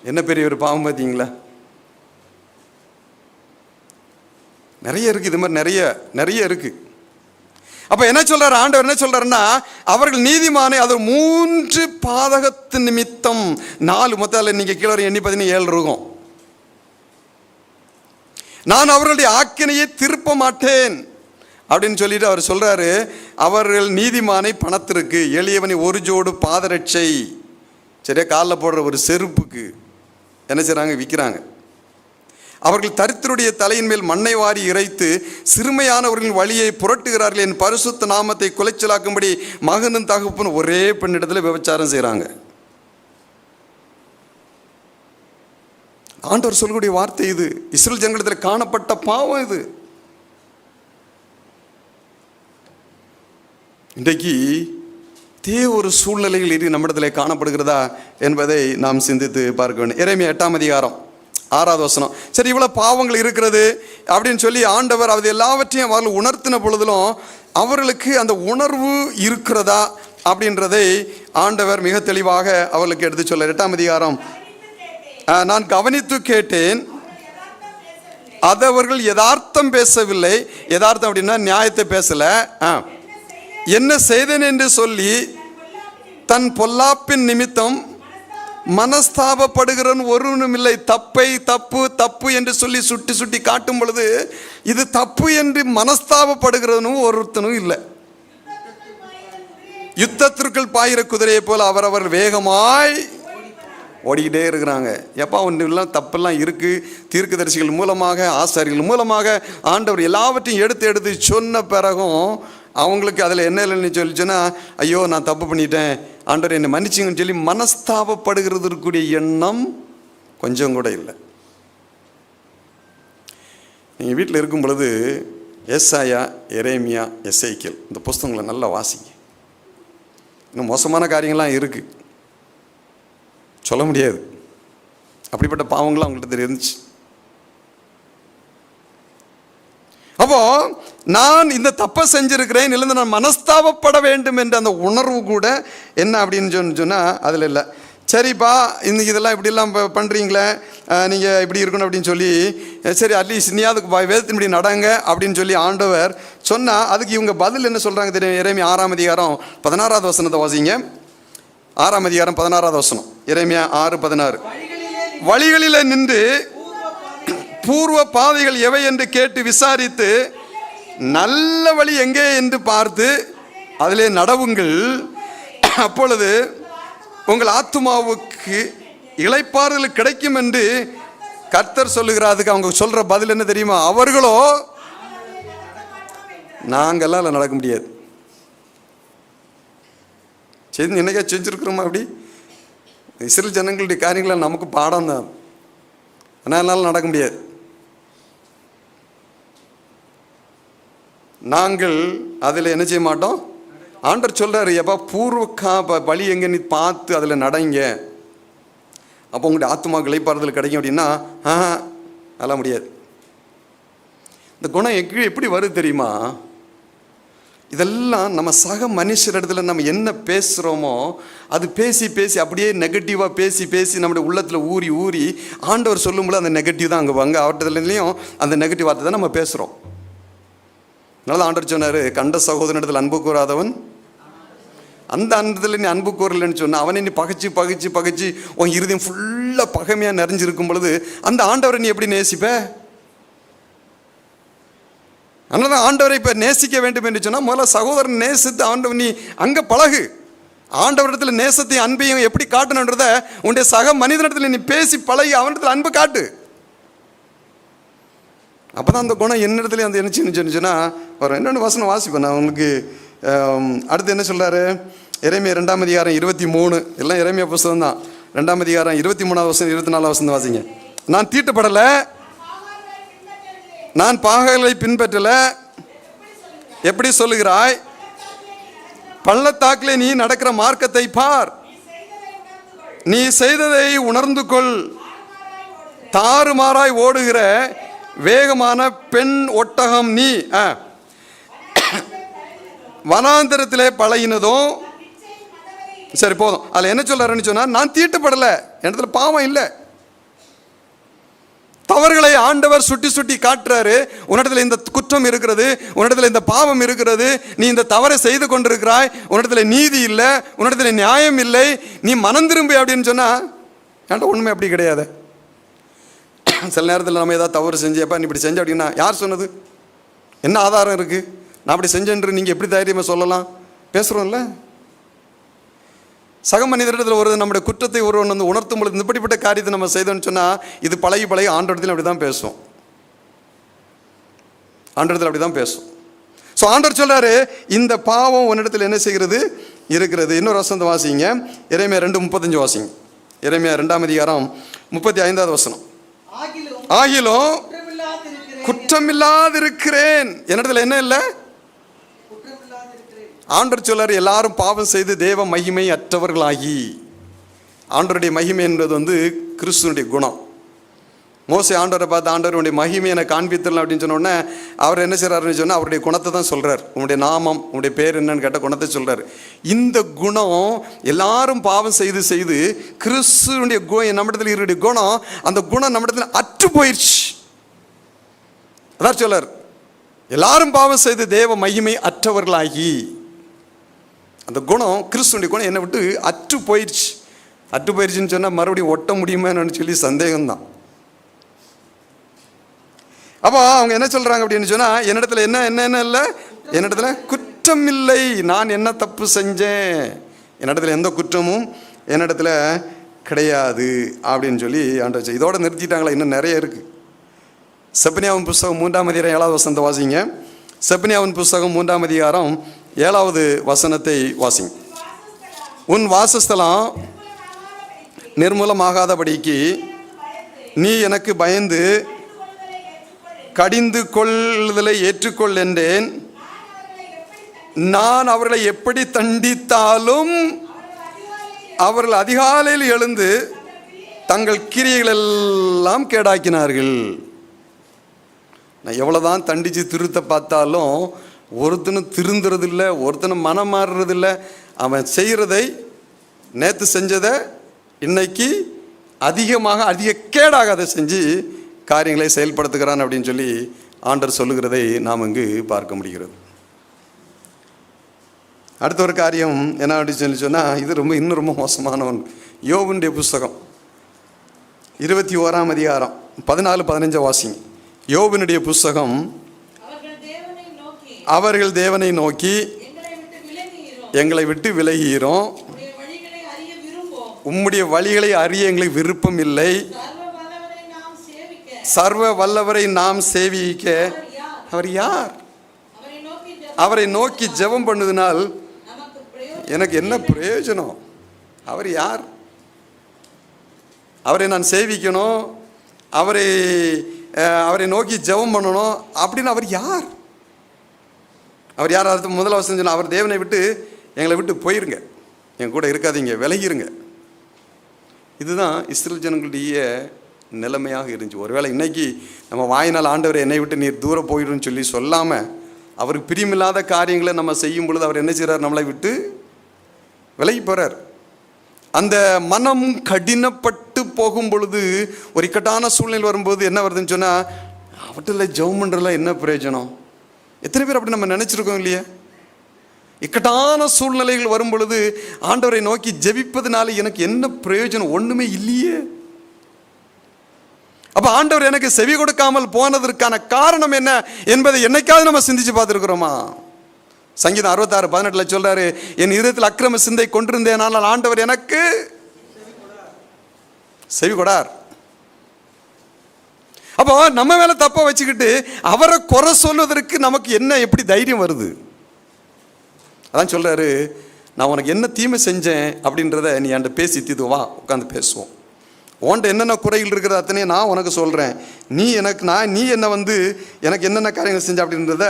என்ன பெரிய ஒரு பாவம் பார்த்தீங்களா? நிறைய இருக்கு, இது மாதிரி நிறைய நிறைய இருக்கு. அப்ப என்ன சொல்றாரு ஆண்டவர்? என்ன சொல்றாருன்னா, அவர்கள் நீதிமானை அது 3 பாதகத்து நிமித்தம் 4 மொத்தம் நீங்க கீழே எண்ணி 17 இருக்கும். நான் அவர்களுடைய ஆக்கினையை திருப்ப மாட்டேன் அப்படின்னு சொல்லிட்டு அவர் சொல்றாரு. அவர்கள் நீதிமானை பணத்திற்கு, எளியவனை ஒரு ஜோடு பாதரட்சை, சரியா காலில் போடுற ஒரு செருப்புக்கு என்ன செய்றாங்க? விற்கிறாங்க. அவர்கள் தரித்திரருடைய தலையின் மேல் மண்ணை வாரி இறைத்து சிறுமையானவர்களின் வழியை புரட்டுகிறார்கள். என் பரிசுத்த நாமத்தை குலைச்சலாக்கும்படி மகனும் தகப்பன் ஒரே பெண்ணிடத்தில் விபச்சாரம் செய்கிறாங்க. ஆண்டவர் சொல்லக்கூடிய வார்த்தை இது. இஸ்ரவேல் ஜனங்களிடத்தில் காணப்பட்ட பாவம் இது. இன்றைக்கு ஒரு சூழ்நிலைகள் இது நம்மிடத்தில் காணப்படுகிறதா என்பதை நாம் சிந்தித்து பார்க்க வேண்டும். எரேமியா 8ஆம் அதிகாரம் 6வது வசனம். சரி, இவ்வளோ பாவங்கள் இருக்கிறது அப்படின்னு சொல்லி ஆண்டவர் அது எல்லாவற்றையும் அவர்கள் உணர்த்தின பொழுதிலும் அவர்களுக்கு அந்த உணர்வு இருக்கிறதா அப்படின்றதை ஆண்டவர் மிக தெளிவாக அவர்களுக்கு எடுத்து சொல்ல. 8ஆம் அதிகாரம், நான் கவனித்து கேட்டேன், அது அவர்கள் யதார்த்தம் பேசவில்லை. யதார்த்தம் அப்படின்னா நியாயத்தை பேசல. என்ன செய்தேன் என்று சொல்லி தன் பொல்லாப்பின் நிமித்தம் மனஸ்தாபப்படுகிறவன் ஒருவனும் இல்லை. தப்பை தப்பு தப்பு என்று சொல்லி சுட்டி சுட்டி காட்டும் பொழுது இது தப்பு என்று மனஸ்தாபப்படுகிறவனும் ஒருத்தனும் இல்லை. யுத்தத்திற்குள் பாயிர குதிரையை போல அவரவர் வேகமாய் ஓடிக்கிட்டே இருக்கிறாங்க. எப்போ ஒன்றுலாம் தப்பெல்லாம் இருக்குது. தீர்க்கதரிசிகள் மூலமாக, ஆசாரிகள் மூலமாக ஆண்டவர் எல்லாவற்றையும் எடுத்து எடுத்து சொன்ன பிறகும் அவங்களுக்கு அதில் என்ன இல்லைன்னு சொல்லிச்சுன்னா, ஐயோ நான் தப்பு பண்ணிட்டேன், ஆண்டவர் என்னை மன்னிச்சிங்கன்னு சொல்லி மனஸ்தாபப்படுகிறதுக்குரிய எண்ணம் கொஞ்சம் கூட இல்லை. நீங்கள் வீட்டில் இருக்கும் பொழுது ஏசாயா, எரேமியா, எசேக்கியேல் இந்த புஸ்தகங்களை நல்லா வாசிங்க. இன்னும் மோசமான காரியங்கள்லாம் இருக்குது, சொல்ல முடியாது. அப்படிப்பட்ட பாவங்கள்லாம் அவங்கள்ட்ட இருந்துச்சு. அப்போ நான் இந்த தப்பை செஞ்சிருக்கிறேன், இல்லை நான் மனஸ்தாபப்பட வேண்டும் என்ற அந்த உணர்வு கூட என்ன அப்படின்னு சொன்னால் அதில் இல்லை. சரிப்பா, இன்னைக்கு இதெல்லாம் இப்படிலாம் பண்ணுறீங்களே, நீங்கள் இப்படி இருக்கணும் அப்படின்னு சொல்லி, சரி அட்லீஸ்ட் நீ அதுக்கு வேதத்தின்படி நடங்க அப்படின்னு சொல்லி ஆண்டவர் சொன்னால் அதுக்கு இவங்க பதில் என்ன சொல்கிறாங்க தெரியும்? எரேமியா 6ஆம் அதிகாரம் 16வது வசனத்தை வாசிங்க. 6ஆம் அதிகாரம் 16வது வசனம், எரேமியா 6:16. வழிகளில் நின்று பூர்வ பாதைகள் எவை என்று கேட்டு விசாரித்து நல்ல வழி எங்கே என்று பார்த்து அதிலே நடவுங்கள். அப்பொழுது உங்கள் ஆத்துமாவுக்கு இளைப்பாறுதல் கிடைக்கும் என்று கர்த்தர் சொல்லுகிறார். அதுக்கு அவங்க சொல்ற பதில் என்ன தெரியுமா? அவர்களோ நாங்கெல்லாம் அதில் நடக்க முடியாது. சரி, என்னைக்கா செஞ்சுருக்குறோமா? அப்படி இஸ்ரவேல் ஜனங்களுடைய காரியங்களை நமக்கு பாடம் தான், ஆனால் என்னால் நடக்க முடியாது. நாங்கள் அதில் என்ன செய்ய மாட்டோம். ஆண்டவர் சொல்கிறார், எப்போ பூர்வ வழி எங்கே நீ பார்த்து அதில் நடங்க, அப்போ உங்களுடைய ஆத்மாவுக்கு இளைப்பாறுதல் கிடைக்கும் அப்படின்னா அதெல்லாம் முடியாது. இந்த குணம் எப்படி வருது தெரியுமா? இதெல்லாம் நம்ம சக மனுஷரிடத்துல நம்ம என்ன பேசுகிறோமோ அது பேசி பேசி அப்படியே நெகட்டிவாக பேசி பேசி நம்முடைய உள்ளத்தில் ஊறி ஊறி ஆண்டவர் சொல்லும்போது அந்த நெகட்டிவ் தான் அங்கே வாங்க அவர்கிட்டலையும் அந்த நெகட்டிவ் வார்த்தை தான் நம்ம பேசுகிறோம். அதனால ஆண்டவர் சொன்னார், கண்ட சகோதரனிடத்தில் அன்பு கூறாதவன் அந்த அந்தத்தில் நீ அன்பு கூறலன்னு சொன்ன அவனை நீ பகைச்சு பகைச்சு பகைச்சு உன் இருதயம் ஃபுல்லாக பகைமையாக நிறைஞ்சிருக்கும் பொழுது அந்த ஆண்டவரை நீ எப்படி நேசிப்ப? அதனால தான் ஆண்டவரை இப்போ நேசிக்க வேண்டும் என்று சொன்னால் முதல்ல சகோதரன் நேசித்து ஆண்டவர் நீ அங்கே பழகு. ஆண்டவரிடத்தில் நேசத்தையும் அன்பையும் எப்படி காட்டணுன்றத உன்னுடைய சக மனிதனிடத்தில் நீ பேசி பழகி அவனிடத்தில் அன்பு காட்டு. அப்போ தான் அந்த குணம் என்னிடத்துல அந்த என்ன சொன்னிச்சுன்னா ஒரு என்னென்ன வசனம் வாசிப்பேன் நான் உங்களுக்கு. அடுத்து என்ன சொல்கிறாரு? எரேமியா 2ஆம் அதிகாரம் 23, எல்லாம் எரேமியா புஸ்தகம் தான். 2ஆம் அதிகாரம் 23வது வசனம் 24வது வசனம் வாசிங்க. நான் தீட்டுப்படலை, நான் பாகங்களை பின்பற்றல, எப்படி சொல்லுகிறாய்? பள்ளத்தாக்கிலே நீ நடக்கிற மார்க்கத்தை பார், நீ செய்ததை உணர்ந்து கொள். தாறுமாறாய் ஓடுகிற வேகமான பெண் ஒட்டகம் நீ, வனாந்தரத்திலே பழகினதும். சரி போதும். அதில் என்ன சொல்றாருன்னு சொன்னா, நான் தீட்டுப்படலை, இடத்துல பாவம் இல்லை, தவறுகளை ஆண்டவர் சுட்டி சுட்டி காட்டுறாரு. உன்னிடத்தில் இந்த குற்றம் இருக்கிறது, உன்னிடத்தில் இந்த பாவம் இருக்கிறது, நீ இந்த தவறை செய்து கொண்டிருக்கிறாய், உன்னிடத்தில் நீதி இல்லை, உன்னிடத்தில் நியாயம் இல்லை, நீ மனம் திரும்பி அப்படின்னு சொன்னா ஏன்டா உண்மை அப்படி கிடையாது. சில நேரத்தில் நம்ம ஏதாவது தவறு செஞ்சப்பா நீ இப்படி செஞ்ச அப்படின்னா யார் சொன்னது, என்ன ஆதாரம் இருக்கு, நான் அப்படி செஞ்சேன்று நீங்க எப்படி தைரியமா சொல்லலாம், பேசுறோம்ல. சக மனிதரிடத்தில் ஒரு நம்முடைய குற்றத்தை ஒருவன் வந்து உணர்த்தும் பொழுது இப்படிப்பட்ட காரியத்தை நம்ம செய்தோம்னு சொன்னால் இது பழகி ஆண்டவரத்தில் அப்படி தான் பேசும். ஆண்டவரத்தில் அப்படி தான் பேசும். ஸோ ஆண்டவர் சொல்றாரு இந்த பாவம் உன்னிடத்தில் என்ன செய்கிறது இருக்கிறது. இன்னொரு வசனத்தை வாசிங்க, எரேமியா 2:35 வாசிங்க. எரேமியா 2:35 ஆகிலும் குற்றமில்லாதிருக்கிறேன். என்னிடத்தில் என்ன இல்லை, ஆண்டவர் சொல்லார் எல்லாரும் பாவம் செய்து தேவ மகிமை அற்றவர்களாகி. ஆண்டவருடைய மகிமை என்பது வந்து கிறிஸ்துவனுடைய குணம். மோசே ஆண்டவரை பார்த்து ஆண்டவருடைய மகிமை எனக்கு காண்பித்தரலாம் அப்படின்னு சொன்ன உடனே அவர் என்ன செய்யறாருன்னு சொன்னால் அவருடைய குணத்தை தான் சொல்றார். உங்களுடைய நாமம், உங்களுடைய பேர் என்னன்னு கேட்ட குணத்தை சொல்றாரு. இந்த குணம் எல்லாரும் பாவம் செய்து செய்து கிறிஸ்துவனுடைய நம்மிடத்தில் இருக்கிற குணம், அந்த குணம் நம்மிடத்தில் அற்று போயிடுச்சு. அதான் சொல்லார் எல்லாரும் பாவம் செய்து தேவ மகிமை அற்றவர்களாகி. அந்த குணம் கிறிஸ்துவனுடைய குணம் என்னை விட்டு அற்று போயிடுச்சு. அற்று போயிடுச்சுன்னு சொன்னால் மறுபடியும் ஒட்ட முடியுமான்னு சொல்லி சந்தேகம்தான். அப்போ அவங்க என்ன சொல்றாங்க அப்படின்னு சொன்னா என்னிடத்துல என்ன இல்லை, என்னிடத்துல குற்றம் இல்லை, நான் என்ன தப்பு செஞ்சேன், என்னிடத்துல எந்த குற்றமும் என்னிடத்துல கிடையாது அப்படின்னு சொல்லி ஆண்டவர் இதோட நிறுத்திட்டாங்களா. இன்னும் நிறைய இருக்கு. செப்பனியாவின் புஸ்தகம் 3:7 வாசிங்க. செப்பனியாவின் புஸ்தகம் 3:7 வாசிங்க. உன் வாசஸ்தலம் நிர்மூலமாகாதபடிக்கு நீ எனக்கு பயந்து கடிந்து கொள்ளுதலை ஏற்றுக்கொள் என்றேன். நான் அவர்களை எப்படி தண்டித்தாலும் அவர்கள் அதிகாலையில் எழுந்து தங்கள் கிரியைகள் எல்லாம் கேடாக்கினார்கள். நான் எவ்வளோதான் தண்டித்து திருத்த பார்த்தாலும் ஒருத்தனும் திருந்துறதில்லை, ஒருத்தனும் மனம் மாறுறதில்லை. அவன் செய்கிறதை நேற்று செஞ்சதை இன்னைக்கு அதிக கேடாக அதை செஞ்சு காரியங்களை செயல்படுத்துகிறான் அப்படின்னு சொல்லி ஆண்டவர் சொல்லுகிறதை நாம் இங்கு பார்க்க முடிகிறது. அடுத்த ஒரு காரியம் என்ன அப்படின்னு சொல்லி சொன்னால் இது இன்னும் ரொம்ப மோசமானவன். யோபுடைய புஸ்தகம் 21 14-15 வாசிங்க. யோபுனுடைய புஸ்தகம் அவர்கள் தேவனை நோக்கி எங்களை விட்டு விலகிறோம், உம்முடைய வழிகளை அறிய எங்களுக்கு விருப்பம் இல்லை, சர்வ வல்லவரை நாம் சேவிக்க அவர் யார், அவரை நோக்கி ஜெபம் பண்ணுவதனால் எனக்கு என்ன பிரயோஜனம், அவர் யார், அவரை நான் சேவிக்கணும், அவரை நோக்கி ஜெபம் பண்ணணும் அப்படின்னு அவர் யார், அவர் யார்? அது முதல் வசனம் சொன்ன அவர் தேவனை விட்டு எங்களை விட்டு போயிருங்க, என் கூட இருக்காதீங்க, விலகிருங்க. இதுதான் இஸ்ரேல் ஜனங்களுடைய நிலைமையாக இருந்துச்சு. ஒருவேளை இன்னைக்கு நம்ம வாயினால் ஆண்டவர் என்னை விட்டு நீர் தூரம் போயிடுன்னு சொல்லி சொல்லாமல் அவருக்கு பிரியமில்லாத காரியங்களை நம்ம செய்யும் பொழுது அவர் என்ன செய்கிறார், நம்மளை விட்டு விலகி போகிறார். அந்த மனம் கடினப்பட்டு போகும் பொழுது ஒரு இக்கட்டான சூழ்நிலை வரும்போது என்ன வருதுன்னு சொன்னால் அவற்றில் ஜெபம் பண்ணுறதுல என்ன பிரயோஜனம்? எத்தனை பேர் அப்படி நம்ம நினச்சிருக்கோம் இல்லையா? இக்கட்டான சூழ்நிலைகள் வரும் பொழுது ஆண்டவரை நோக்கி ஜெபிப்பதனால எனக்கு என்ன பிரயோஜனம்? ஒன்றுமே இல்லையே. அப்போ ஆண்டவர் எனக்கு செவி கொடுக்காமல் போனதற்கான காரணம் என்ன என்பதை என்னைக்காவது நம்ம சிந்திச்சு பார்த்துருக்கிறோமா? சங்கீதம் 66:18 சொல்றாரு, என் இதயத்தில் அக்கிரம சிந்தை கொண்டிருந்தேன், ஆனால் ஆண்டவர் எனக்கு செவி கொடார். அப்போ நம்ம மேல தப்ப வச்சுக்கிட்டு அவரை குறை சொல்வதற்கு நமக்கு என்ன எப்படி தைரியம் வருது? அதான் சொல்றாரு, நான் உனக்கு என்ன தீமை செஞ்சேன் அப்படின்றத நீ என்கிட்ட பேசி தீது வா, உட்காந்து பேசுவோம். உன்கிட்ட என்னென்ன குறைகள் இருக்கிற அத்தனையும் நான் உனக்கு சொல்றேன். நீ என்ன எனக்கு என்னென்ன காரியங்கள் செஞ்ச அப்படின்றத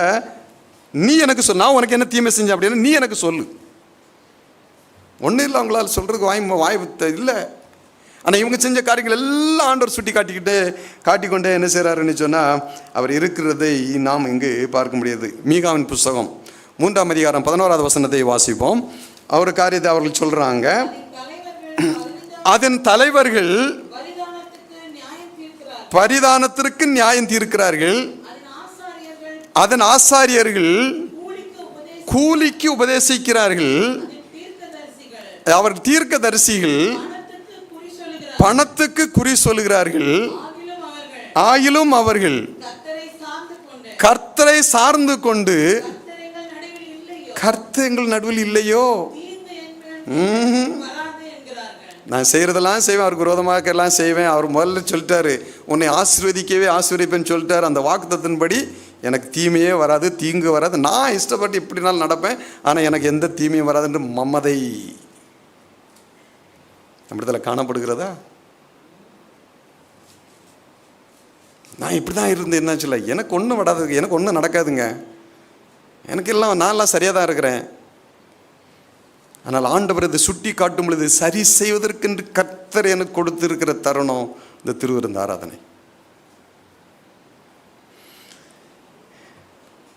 நீ எனக்கு சொல். நான் உனக்கு என்ன தீமை செஞ்ச அப்படின்னு நீ எனக்கு சொல்லு. ஒன்றும் இல்லை, அவங்களால சொல்றதுக்கு வாய் இல்லை. ஆனால் இவங்க செஞ்ச காரியங்கள் எல்லாம் ஆண்டவர் சுட்டி காட்டிக்கொண்டே என்ன செய்கிறாருன்னு சொன்னால் அவர் இருக்கிறதை நாம் இங்கு பார்க்க முடியாது. மீகாவின் புஸ்தகம் 3:11 வாசிப்போம். அவர் காரியத்தை அவர்கள் சொல்றாங்க, அதன் தலைவர்கள் பரிதானத்திற்கு நியாயம் தீர்க்கிறார்கள். அதன் ஆசாரியர்கள் கூலிக்கு உபதேசிக்கிறார்கள். அவர் தீர்க்கதரிசிகள் பணத்துக்கு குறி சொல்லுகிறார்கள். ஆயிலும் அவர்கள் கர்த்தரை சார்ந்து கொண்டு, கர்த்தர் எங்கள் நடுவில் இல்லையோ, நான் செய்யறதெல்லாம் செய்வேன், அவருக்கு விரோதமாக எல்லாம் செய்வேன். அவர் முதல்ல சொல்லிட்டாரு, உன்னை ஆசீர்வதிக்கவே ஆசீர்வதிப்பேன்னு சொல்லிட்டாரு. அந்த வாக்குத்தத்தின்படி எனக்கு தீமையே வராது, தீங்கு வராது, நான் இஷ்டப்பட்டு இப்படினாலும் நடப்பேன், ஆனால் எனக்கு எந்த தீமையும் வராதுன்ற மமதை நம்மிடத்துல காணப்படுகிறதா? நான் இப்படி தான் இருந்தேன், என்ன சொல்ல, எனக்கு ஒன்றும் வராது, எனக்கு ஒன்றும் நடக்காதுங்க, எனக்கு எல்லாம் நான்லாம் சரியாக தான் இருக்கிறேன். ஆனால் ஆண்டவர் இதை சுட்டி காட்டும் பொழுது சரி செய்வதற்கென்று கர்த்தர் எனக்கு கொடுத்திருக்கிற தருணம் இந்த திருவிருந்து ஆராதனை.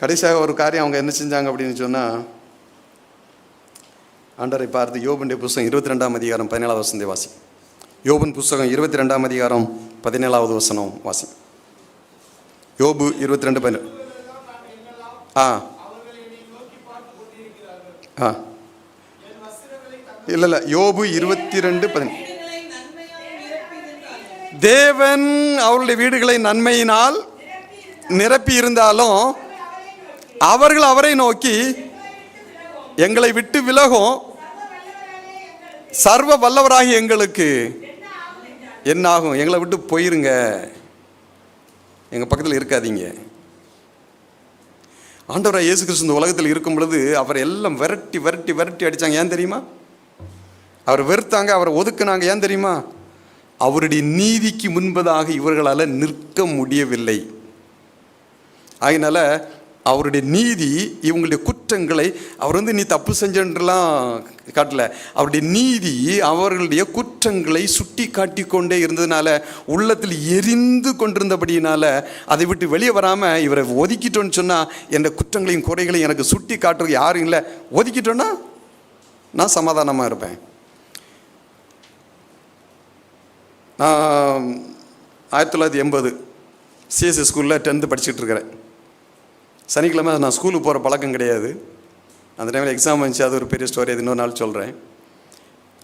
கடைசியாக ஒரு காரியம் அவங்க என்ன செஞ்சாங்க அப்படின்னு சொன்னால், ஆண்டவரை பார்த்து யோபுடைய புஸ்தகம் 22ஆம் அதிகாரம் 17வது வசனத்தை வாசி. யோபுன் புஸ்தகம் 22ஆம் அதிகாரம் 17வது வசனம் வாசி. யோபு 22:17. இல்ல யோபு 22:17. தேவன் அவருடைய வீடுகளை நன்மையினால் நிரப்பி இருந்தாலும் அவர்கள் அவரை நோக்கி எங்களை விட்டு விலகும், சர்வ வல்லவராகி எங்களுக்கு என்ன ஆகும், எங்களை விட்டு போயிருங்க, எங்க பக்கத்தில் இருக்காதீங்க. ஆண்டவராக இயேசு கிறிஸ்து இந்த உலகத்தில் இருக்கும் பொழுது அவர் எல்லாம் விரட்டி விரட்டி விரட்டி அடித்தாங்க. ஏன் தெரியுமா? அவர் வெறுத்தாங்க, அவரை ஒதுக்குனாங்க. ஏன் தெரியுமா? அவருடைய நீதிக்கு முன்பதாக இவர்களால் நிற்க முடியவில்லை. அதனால அவருடைய நீதி இவங்களுடைய குற்றங்களை அவர் நீ தப்பு செஞ்சென்றலாம் காட்டல. அவருடைய நீதி அவர்களுடைய குற்றங்களை சுட்டி காட்டி கொண்டே இருந்ததுனால, உள்ளத்தில் எரிந்து கொண்டிருந்தபடியினால அதை விட்டு வெளியே வராமல் இவரை ஒதுக்கிட்டோன்னு சொன்னால், என் குற்றங்களையும் குறைகளையும் எனக்கு சுட்டி காட்டுறது யாரும் இல்லை, ஒதுக்கிட்டோன்னா நான் சமாதானமாக இருப்பேன். நான் 1980 சிஎஸ்சி ஸ்கூலில் 10th படிச்சுட்டு இருக்கிறேன். சனிக்கிழமை நான் ஸ்கூலுக்கு போகிற பழக்கம் கிடையாது. அந்த டைமில் எக்ஸாம் வந்துச்சு, அது ஒரு பெரிய ஸ்டோரி, அது இன்னொரு நாள் சொல்கிறேன்.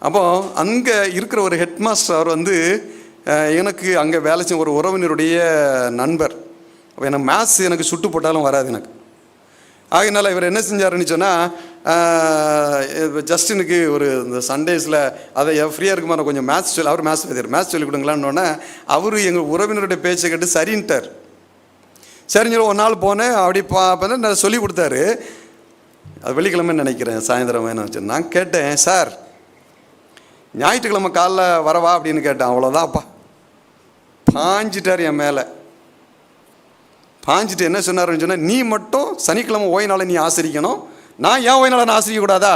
அப்போது அங்கே இருக்கிற ஒரு ஹெட் மாஸ்டர் அவர் எனக்கு அங்கே வேலை செய்ய ஒரு உறவினருடைய நண்பர். அப்போ எனக்கு மேத்ஸ் எனக்கு சுட்டு போட்டாலும் வராது எனக்கு. ஆகினால இவர் என்ன செஞ்சாருன்னு சொன்னால், ஜஸ்டினுக்கு ஒரு இந்த சண்டேஸில் அதை ஃப்ரீயாக இருக்குமா நான் கொஞ்சம் மேத்ஸ் சொல்லி, அவர் மேத்ஸ் சொல்லி கொடுங்களான்னொன்னே அவர் எங்கள் உறவினருடைய பேச்சை கேட்டு சரின்ட்டார். சரின்னு சொல்லி ஒரு நாள் போனேன், அப்படி பார்த்தா சொல்லி கொடுத்தாரு. அது வெள்ளிக்கிழமைன்னு நினைக்கிறேன், சாயந்தரம் வேணும் வச்சு. நான் கேட்டேன், சார் ஞாயிற்றுக்கிழமை காலைல வரவா அப்படின்னு கேட்டேன். அவ்வளோதான்ப்பா, பாஞ்சிட்டார் என் மேலே. பாஞ்சிட்டு என்ன சொன்னார்னு சொன்னால், நீ மட்டும் சனிக்கிழமை ஓய்நாளை நீ ஆசிரிக்கணும், நான் ஏன் ஓய்நாளை நான் ஆசிரியக்கூடாதா?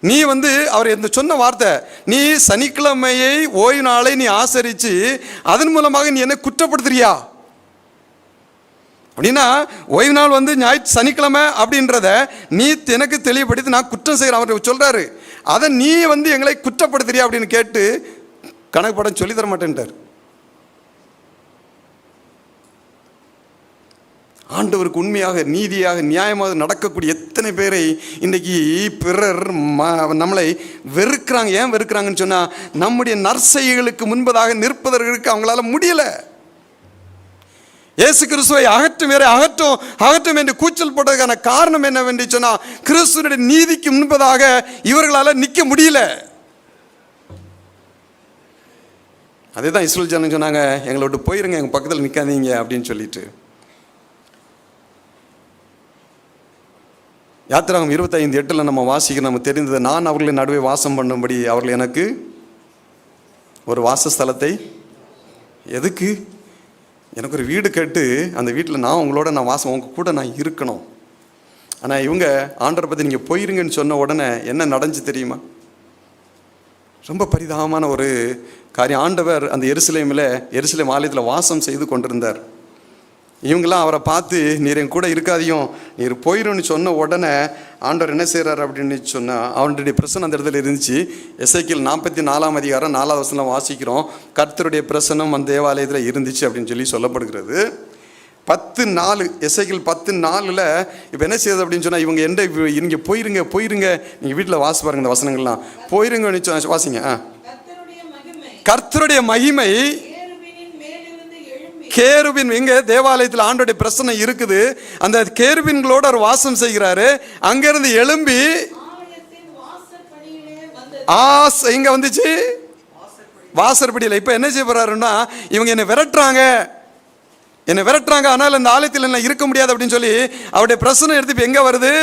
நீ அவர் இந்த சொன்ன வார்த்தை, நீ சனிக்கிழமையை ஓய்வு நாளை நீ ஆசரித்து அதன் மூலமாக நீ என்ன குற்றப்படுத்துறியா அப்படின்னா, ஓய்வு நாள் சனிக்கிழமை அப்படின்றத நீ எனக்கு தெளிவுபடுத்தி நான் குற்றம் செய்கிறேன் அவர் சொல்கிறாரு. அதை நீ எங்களை குற்றப்படுத்துறியா அப்படின்னு கேட்டு கணக்கு படம் சொல்லி தர மாட்டேன்ட்டார். ஆண்டவருக்கு உண்மையாக நீதியாக நியாயமாக நடக்கக்கூடிய எத்தனை பேரை இன்றைக்கி பிறர் நம்மளை வெறுக்கிறாங்க. ஏன் வெறுக்கிறாங்கன்னு சொன்னால், நம்முடைய நற்செய்களுக்கு முன்பதாக நிற்பதற்கு அவங்களால முடியலை. இயேசு கிறிஸ்துவை அகற்றும் வேற அகற்றும் என்று கூச்சல் போட்டதுக்கான காரணம் என்னவென்று சொன்னால், கிறிஸ்துவனுடைய நீதிக்கு முன்பதாக இவர்களால் நிற்க முடியல. அதே தான் இஸ்ரவேல் ஜனங்க சொன்னாங்க, எங்களை விட்டு போயிருங்க, எங்கள் பக்கத்தில் நிற்காதீங்க அப்படின்னு சொல்லிட்டு. யாத்திராகமம் 25:8 நம்ம வாசிக்க நம்ம தெரிந்தது, நான் அவர்களின் நடுவே வாசம் பண்ணும்படி அவர்கள் எனக்கு ஒரு வாசஸ்தலத்தை, எதுக்கு? எனக்கு ஒரு வீடு கேட்டு அந்த வீட்டில் நான் உங்களோட நான் வாசம், உங்க கூட நான் இருக்கணும். ஆனால் இவங்க ஆண்டவரை பற்றி நீங்கள் போயிருங்கன்னு சொன்ன உடனே என்ன நடந்துச்சு தெரியுமா? ரொம்ப பரிதாபமான ஒரு காரியம். ஆண்டவர் அந்த எருசலேம் ஆலயத்தில் வாசம் செய்து கொண்டிருந்தார். இவங்கெல்லாம் அவரை பார்த்து நீர் என் கூட இருக்காதையும் நீர் போயிடும்னு சொன்ன உடனே ஆண்டவர் என்ன செய்கிறார் அப்படின்னு சொன்னால் அவனுடைய பிரசனம் அந்த இடத்துல இருந்துச்சு. எசேக்கியேல் 44 அதிகாரம் 4வது வசனம் வாசிக்கிறோம். கர்த்தருடைய பிரசனம் அந்த தேவாலயத்தில் இருந்துச்சு அப்படின்னு சொல்லி சொல்லப்படுகிறது. 10:4 எசேக்கியேல் 10:4 இப்போ என்ன செய்யுது அப்படின்னு சொன்னால் இவங்க இங்கே போயிருங்க நீங்கள் வீட்டில் வாசி பாருங்க இந்த வசனங்கள்லாம். போயிருங்க வாசிங்க. கர்த்தருடைய மகிமை கேருபின், எங்க தேவாலயத்தில் ஆண்டோடைய பிரசனம் இருக்குது. அந்த கேருபின்களோடு அவர் வாசம் செய்கிறாரு. அங்கிருந்து எழும்பி இங்க வந்துச்சு வாசற்படியில். இப்ப என்ன செய்ய போறாருன்னா இவங்க என்னை விரட்டுறாங்க, ஆனால் இந்த ஆலயத்தில் என்ன இருக்க முடியாது அப்படின்னு சொல்லி அவருடைய பிரசனம் எடுத்து இப்ப எங்க வருது?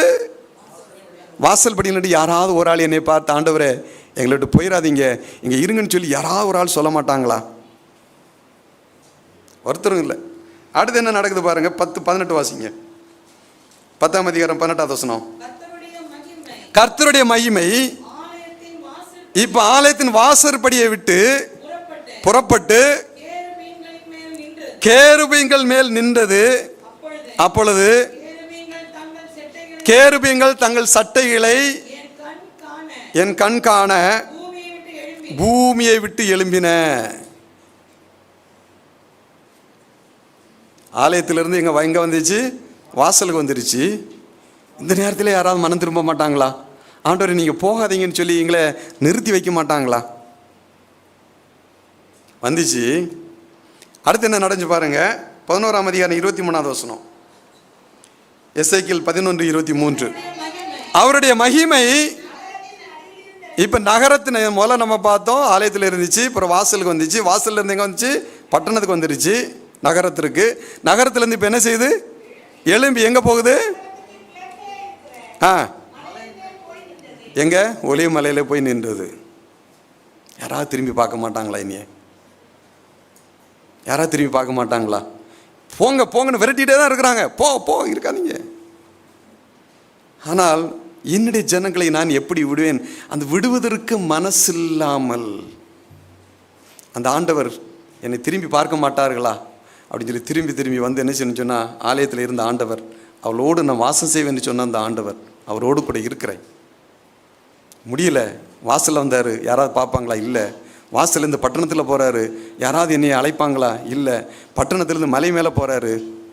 வாசல் படியில். யாராவது ஒரு ஆள் என்னை பார்த்து ஆண்டவரே எங்களை விட்டு போயிடாதீங்க இங்க இருங்கன்னு சொல்லி யாராவது ஒரு ஆள் சொல்ல மாட்டாங்களா? ஒருத்தரும் இல்லை. அடுத்து என்ன நடக்குது பாருங்க. 10:18 வாசிங்க. 10ஆம் அதிகாரம் 18வது வசனம். கர்த்தருடைய மகிமை இப்ப ஆலயத்தின் வாசற்படியை விட்டு புறப்பட்டு கேருபீன்கள் மேல் நின்றது. அப்பொழுது கேருபீன்கள் தங்கள் சட்டைகளை என் கண் காண பூமியை விட்டு எழும்பின. ஆலயத்திலிருந்து எங்க வந்துச்சு? வாசலுக்கு வந்துருச்சு. இந்த நேரத்தில் யாராவது மனம் திரும்ப மாட்டாங்களா? ஆண்டவரே நீங்க போகாதீங்கன்னு சொல்லி எங்களை நிறுத்தி வைக்க மாட்டாங்களா? வந்துச்சு. அடுத்து என்ன நடந்து பாருங்க. 11ஆம் அதிகாரம் 23வது வசனம். எசேக்கியேல் 11:23. அவருடைய மகிமை இப்ப நகரத்தின் முதல்ல நம்ம பார்த்தோம் ஆலயத்தில் இருந்துச்சு, அப்புறம் வாசலுக்கு வந்துச்சு. வாசல்ல இருந்து எங்க வந்துச்சு? பட்டணத்துக்கு வந்துருச்சு, நகரத்திற்கு. நகரத்திலிருந்து இப்ப என்ன செய்யுது? எழும்பி எங்க போகுது? எங்க? ஒலிவ மலையில போய் நின்றது. யாராவது திரும்பி பார்க்க மாட்டாங்களா? இனிய யாராவது திரும்பி பார்க்க மாட்டாங்களா? போங்கன்னு விரட்டிகிட்டே தான் இருக்கிறாங்க. போ இருக்காதீங்க. ஆனால் என்னுடைய ஜனங்களை நான் எப்படி விடுவேன்? அந்த விடுவதற்கு மனசில்லாமல் அந்த ஆண்டவர் என்னை திரும்பி பார்க்க மாட்டார்களா அப்படின்னு சொல்லி திரும்பி வந்து என்ன செய்யணும்னு சொன்னால் ஆலயத்தில் இருந்த ஆண்டவர் அவளோடு நான் வாசம் செய்வேன்னு சொன்ன அந்த ஆண்டவர் அவரோடு கூட இருக்கிறேன். முடியல. வாசலில் வந்தார், யாராவது பார்ப்பாங்களா? இல்லை. வாசலேருந்து பட்டணத்தில் போகிறாரு, யாராவது என்னை அழைப்பாங்களா? இல்லை. பட்டணத்துலேருந்து மலை மேலே போகிறாரு,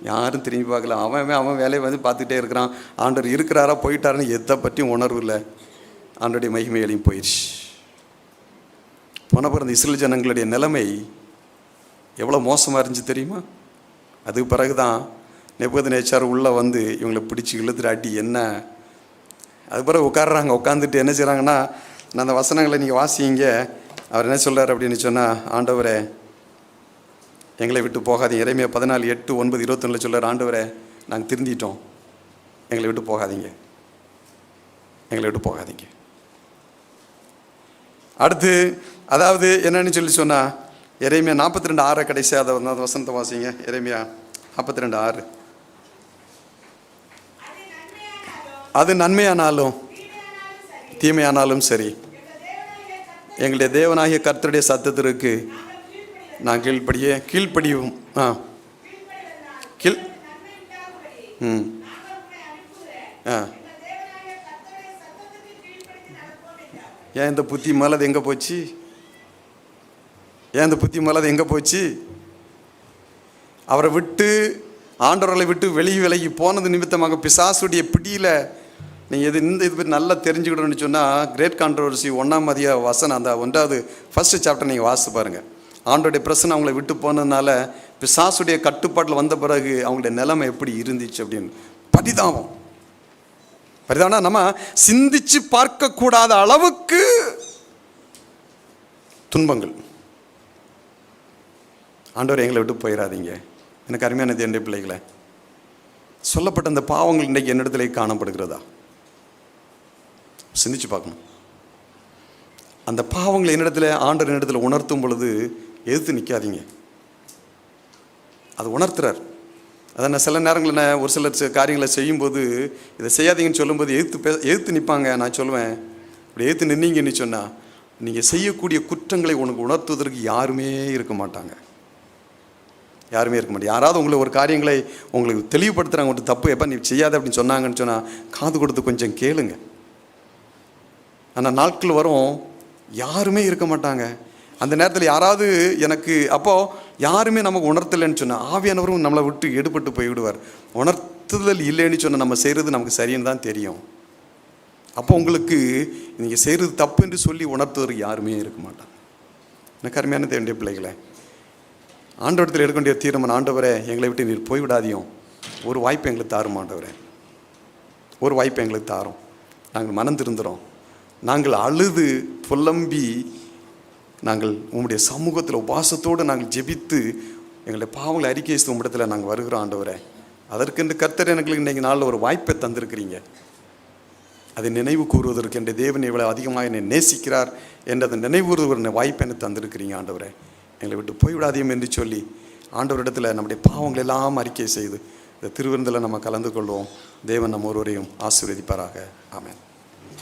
யாரும் திரும்பி பார்க்கல. அவன் வேலையை வந்து பார்த்துட்டே இருக்கிறான். ஆண்டவர் இருக்கிறாரா போயிட்டாருன்னு எதை பற்றியும் உணர்வு இல்லை. ஆண்டோடைய மகிமைகளையும் போயிடுச்சு. போன பிறந்த இஸ்ரேல் ஜனங்களுடைய நிலைமை எவ்வளோ மோசமாக இருந்துச்சு தெரியுமா? அதுக்கு பிறகு தான் நேபுகாத்நேச்சார் உள்ளே வந்து இவங்களை பிடிச்சி இழுத்துட்டு அடி என்ன. அதுக்கு பிறகு உட்காந்துட்டு என்ன செய்கிறாங்கன்னா, நான் அந்த வசனங்களை நீங்கள் வாசிங்க. அவர் என்ன சொல்கிறார் அப்படின்னு சொன்னால், ஆண்டவரே எங்களை விட்டு போகாதீங்க. எரேமியா 14:8-9-21 சொல்கிறார், ஆண்டவரே நாங்கள் திருந்திட்டோம், எங்களை விட்டு போகாதீங்க. அடுத்து அதாவது என்னன்னு சொன்னால் எரேமியா 42:6 கடைசியாக அந்த வசனத்தை வாசிங்க. எரேமியா 42:6. அது நன்மையானாலும் தீமையானாலும் சரி எங்களுடைய தேவனாகிய கர்த்தருடைய சத்தத்திற்கு நான் கீழ்ப்படியும். ஏன் இந்த புத்தி மேலே அது எங்கே போச்சு? அவரை விட்டு ஆண்டவர்களை விட்டு விலகி போனது நிமித்தமாக பிசாசுடைய பிடியில் நீங்கள் இது பற்றி நல்லா தெரிஞ்சுக்கிடணும்னு சொன்னால் கிரேட் கான்ட்ரோவர்சி 1ஆம் அதிகார வசனம் அந்த 1வது ஃபர்ஸ்ட் சாப்டர் நீங்கள் வாசித்து பாருங்கள். ஆண்டோடைய பிரச்சனை அவங்கள விட்டு போனதுனால பிசாசுடைய கட்டுப்பாட்டில் வந்த பிறகு அவங்களுடைய நிலைமை எப்படி இருந்துச்சு அப்படின்னு பரிதாபம்னா நம்ம சிந்திச்சு பார்க்கக்கூடாத அளவுக்கு துன்பங்கள். ஆண்டவர் எங்களை விட்டு போயிடாதீங்க. எனக்கு அருமையான தேவனுடைய பிள்ளைகளை, சொல்லப்பட்ட அந்த பாவங்கள் இன்றைக்கு என்னிடத்துல காணப்படுகிறதா? சிந்திச்சு பார்க்கணும். அந்த பாவங்களை என்னிடத்துல ஆண்டவர் என்னிடத்துல உணர்த்தும் பொழுது எதிர்த்து நிற்காதீங்க. அது உணர்த்துறார். அதான் சில நேரங்களில் நான் ஒரு சில காரியங்களை செய்யும்போது இதை செய்யாதீங்கன்னு சொல்லும்போது எதிர்த்து நிற்பாங்க. நான் சொல்லுவேன், இப்படி எதிர்த்து நின்னீங்கன்னு சொன்னால் நீங்கள் செய்யக்கூடிய குற்றங்களை உனக்கு உணர்த்துவதற்கு யாருமே இருக்க மாட்டாங்க. யாருமே இருக்க மாட்டேன். யாராவது உங்களை ஒரு காரியங்களை உங்களுக்கு தெளிவுபடுத்துகிறாங்க, உங்களுக்கு தப்பு எப்போ நீ செய்யாத அப்படின்னு சொன்னாங்கன்னு சொன்னால் காது கொடுத்து கொஞ்சம் கேளுங்க. ஆனால் நாட்கள் வரும் யாருமே இருக்க மாட்டாங்க. அந்த நேரத்தில் யாராவது எனக்கு அப்போது யாருமே நமக்கு உணர்த்தலைன்னு சொன்னால் ஆவியானவரும் நம்மளை விட்டு எடுபட்டு போய்விடுவார். உணர்த்துதல் இல்லைன்னு சொன்னால் நம்ம செய்கிறது நமக்கு சரின்னு தான் தெரியும். அப்போ உங்களுக்கு நீங்கள் செய்கிறது தப்பு என்று சொல்லி உணர்த்துவதற்கு யாருமே இருக்க மாட்டாங்க. எனக்கு அருமையான தேவனுடைய பிள்ளைகளை, ஆண்டவரத்தில் எடுக்க வேண்டிய தீர்மானம், ஆண்டவரே எங்களை விட்டு நீர் போய்விடாதியும், ஒரு வாய்ப்பு எங்களுக்கு தாரும் ஆண்டவரே, ஒரு வாய்ப்பு எங்களுக்கு தாரும். நாங்கள் மனம் திருந்துறோம், நாங்கள் அழுது புலம்பி நாங்கள் உங்களுடைய சமூகத்தில் உபாசத்தோடு நாங்கள் ஜெபித்து எங்களுடைய பாவங்களை அறிக்கை செய்து உம்மிடத்தில் நாங்கள் வருகிறோம் ஆண்டவரே. அதற்கென்று கர்த்தர் எனக்கு இன்றைக்கு நாளில் ஒரு வாய்ப்பை தந்திருக்கிறீங்க. அதை நினைவு கூறுவதற்கு என் தேவன் இவ்வளவு அதிகமாக என்னை நேசிக்கிறார் என்று அதை நினைவு கூறுவதற்கு வாய்ப்பை எனக்கு தந்திருக்கிறீங்க ஆண்டவரே. எங்களை விட்டு போய்விடாதையும் என்று சொல்லி ஆண்டவரிடத்தில் நம்முடைய பாவங்கள் எல்லாம் அறிக்கை செய்து இந்த திருவிருந்தில் நம்ம கலந்து கொள்வோம். தேவன் நம்ம ஒருவரையும் ஆசீர்வதிப்பாராக. ஆமென்.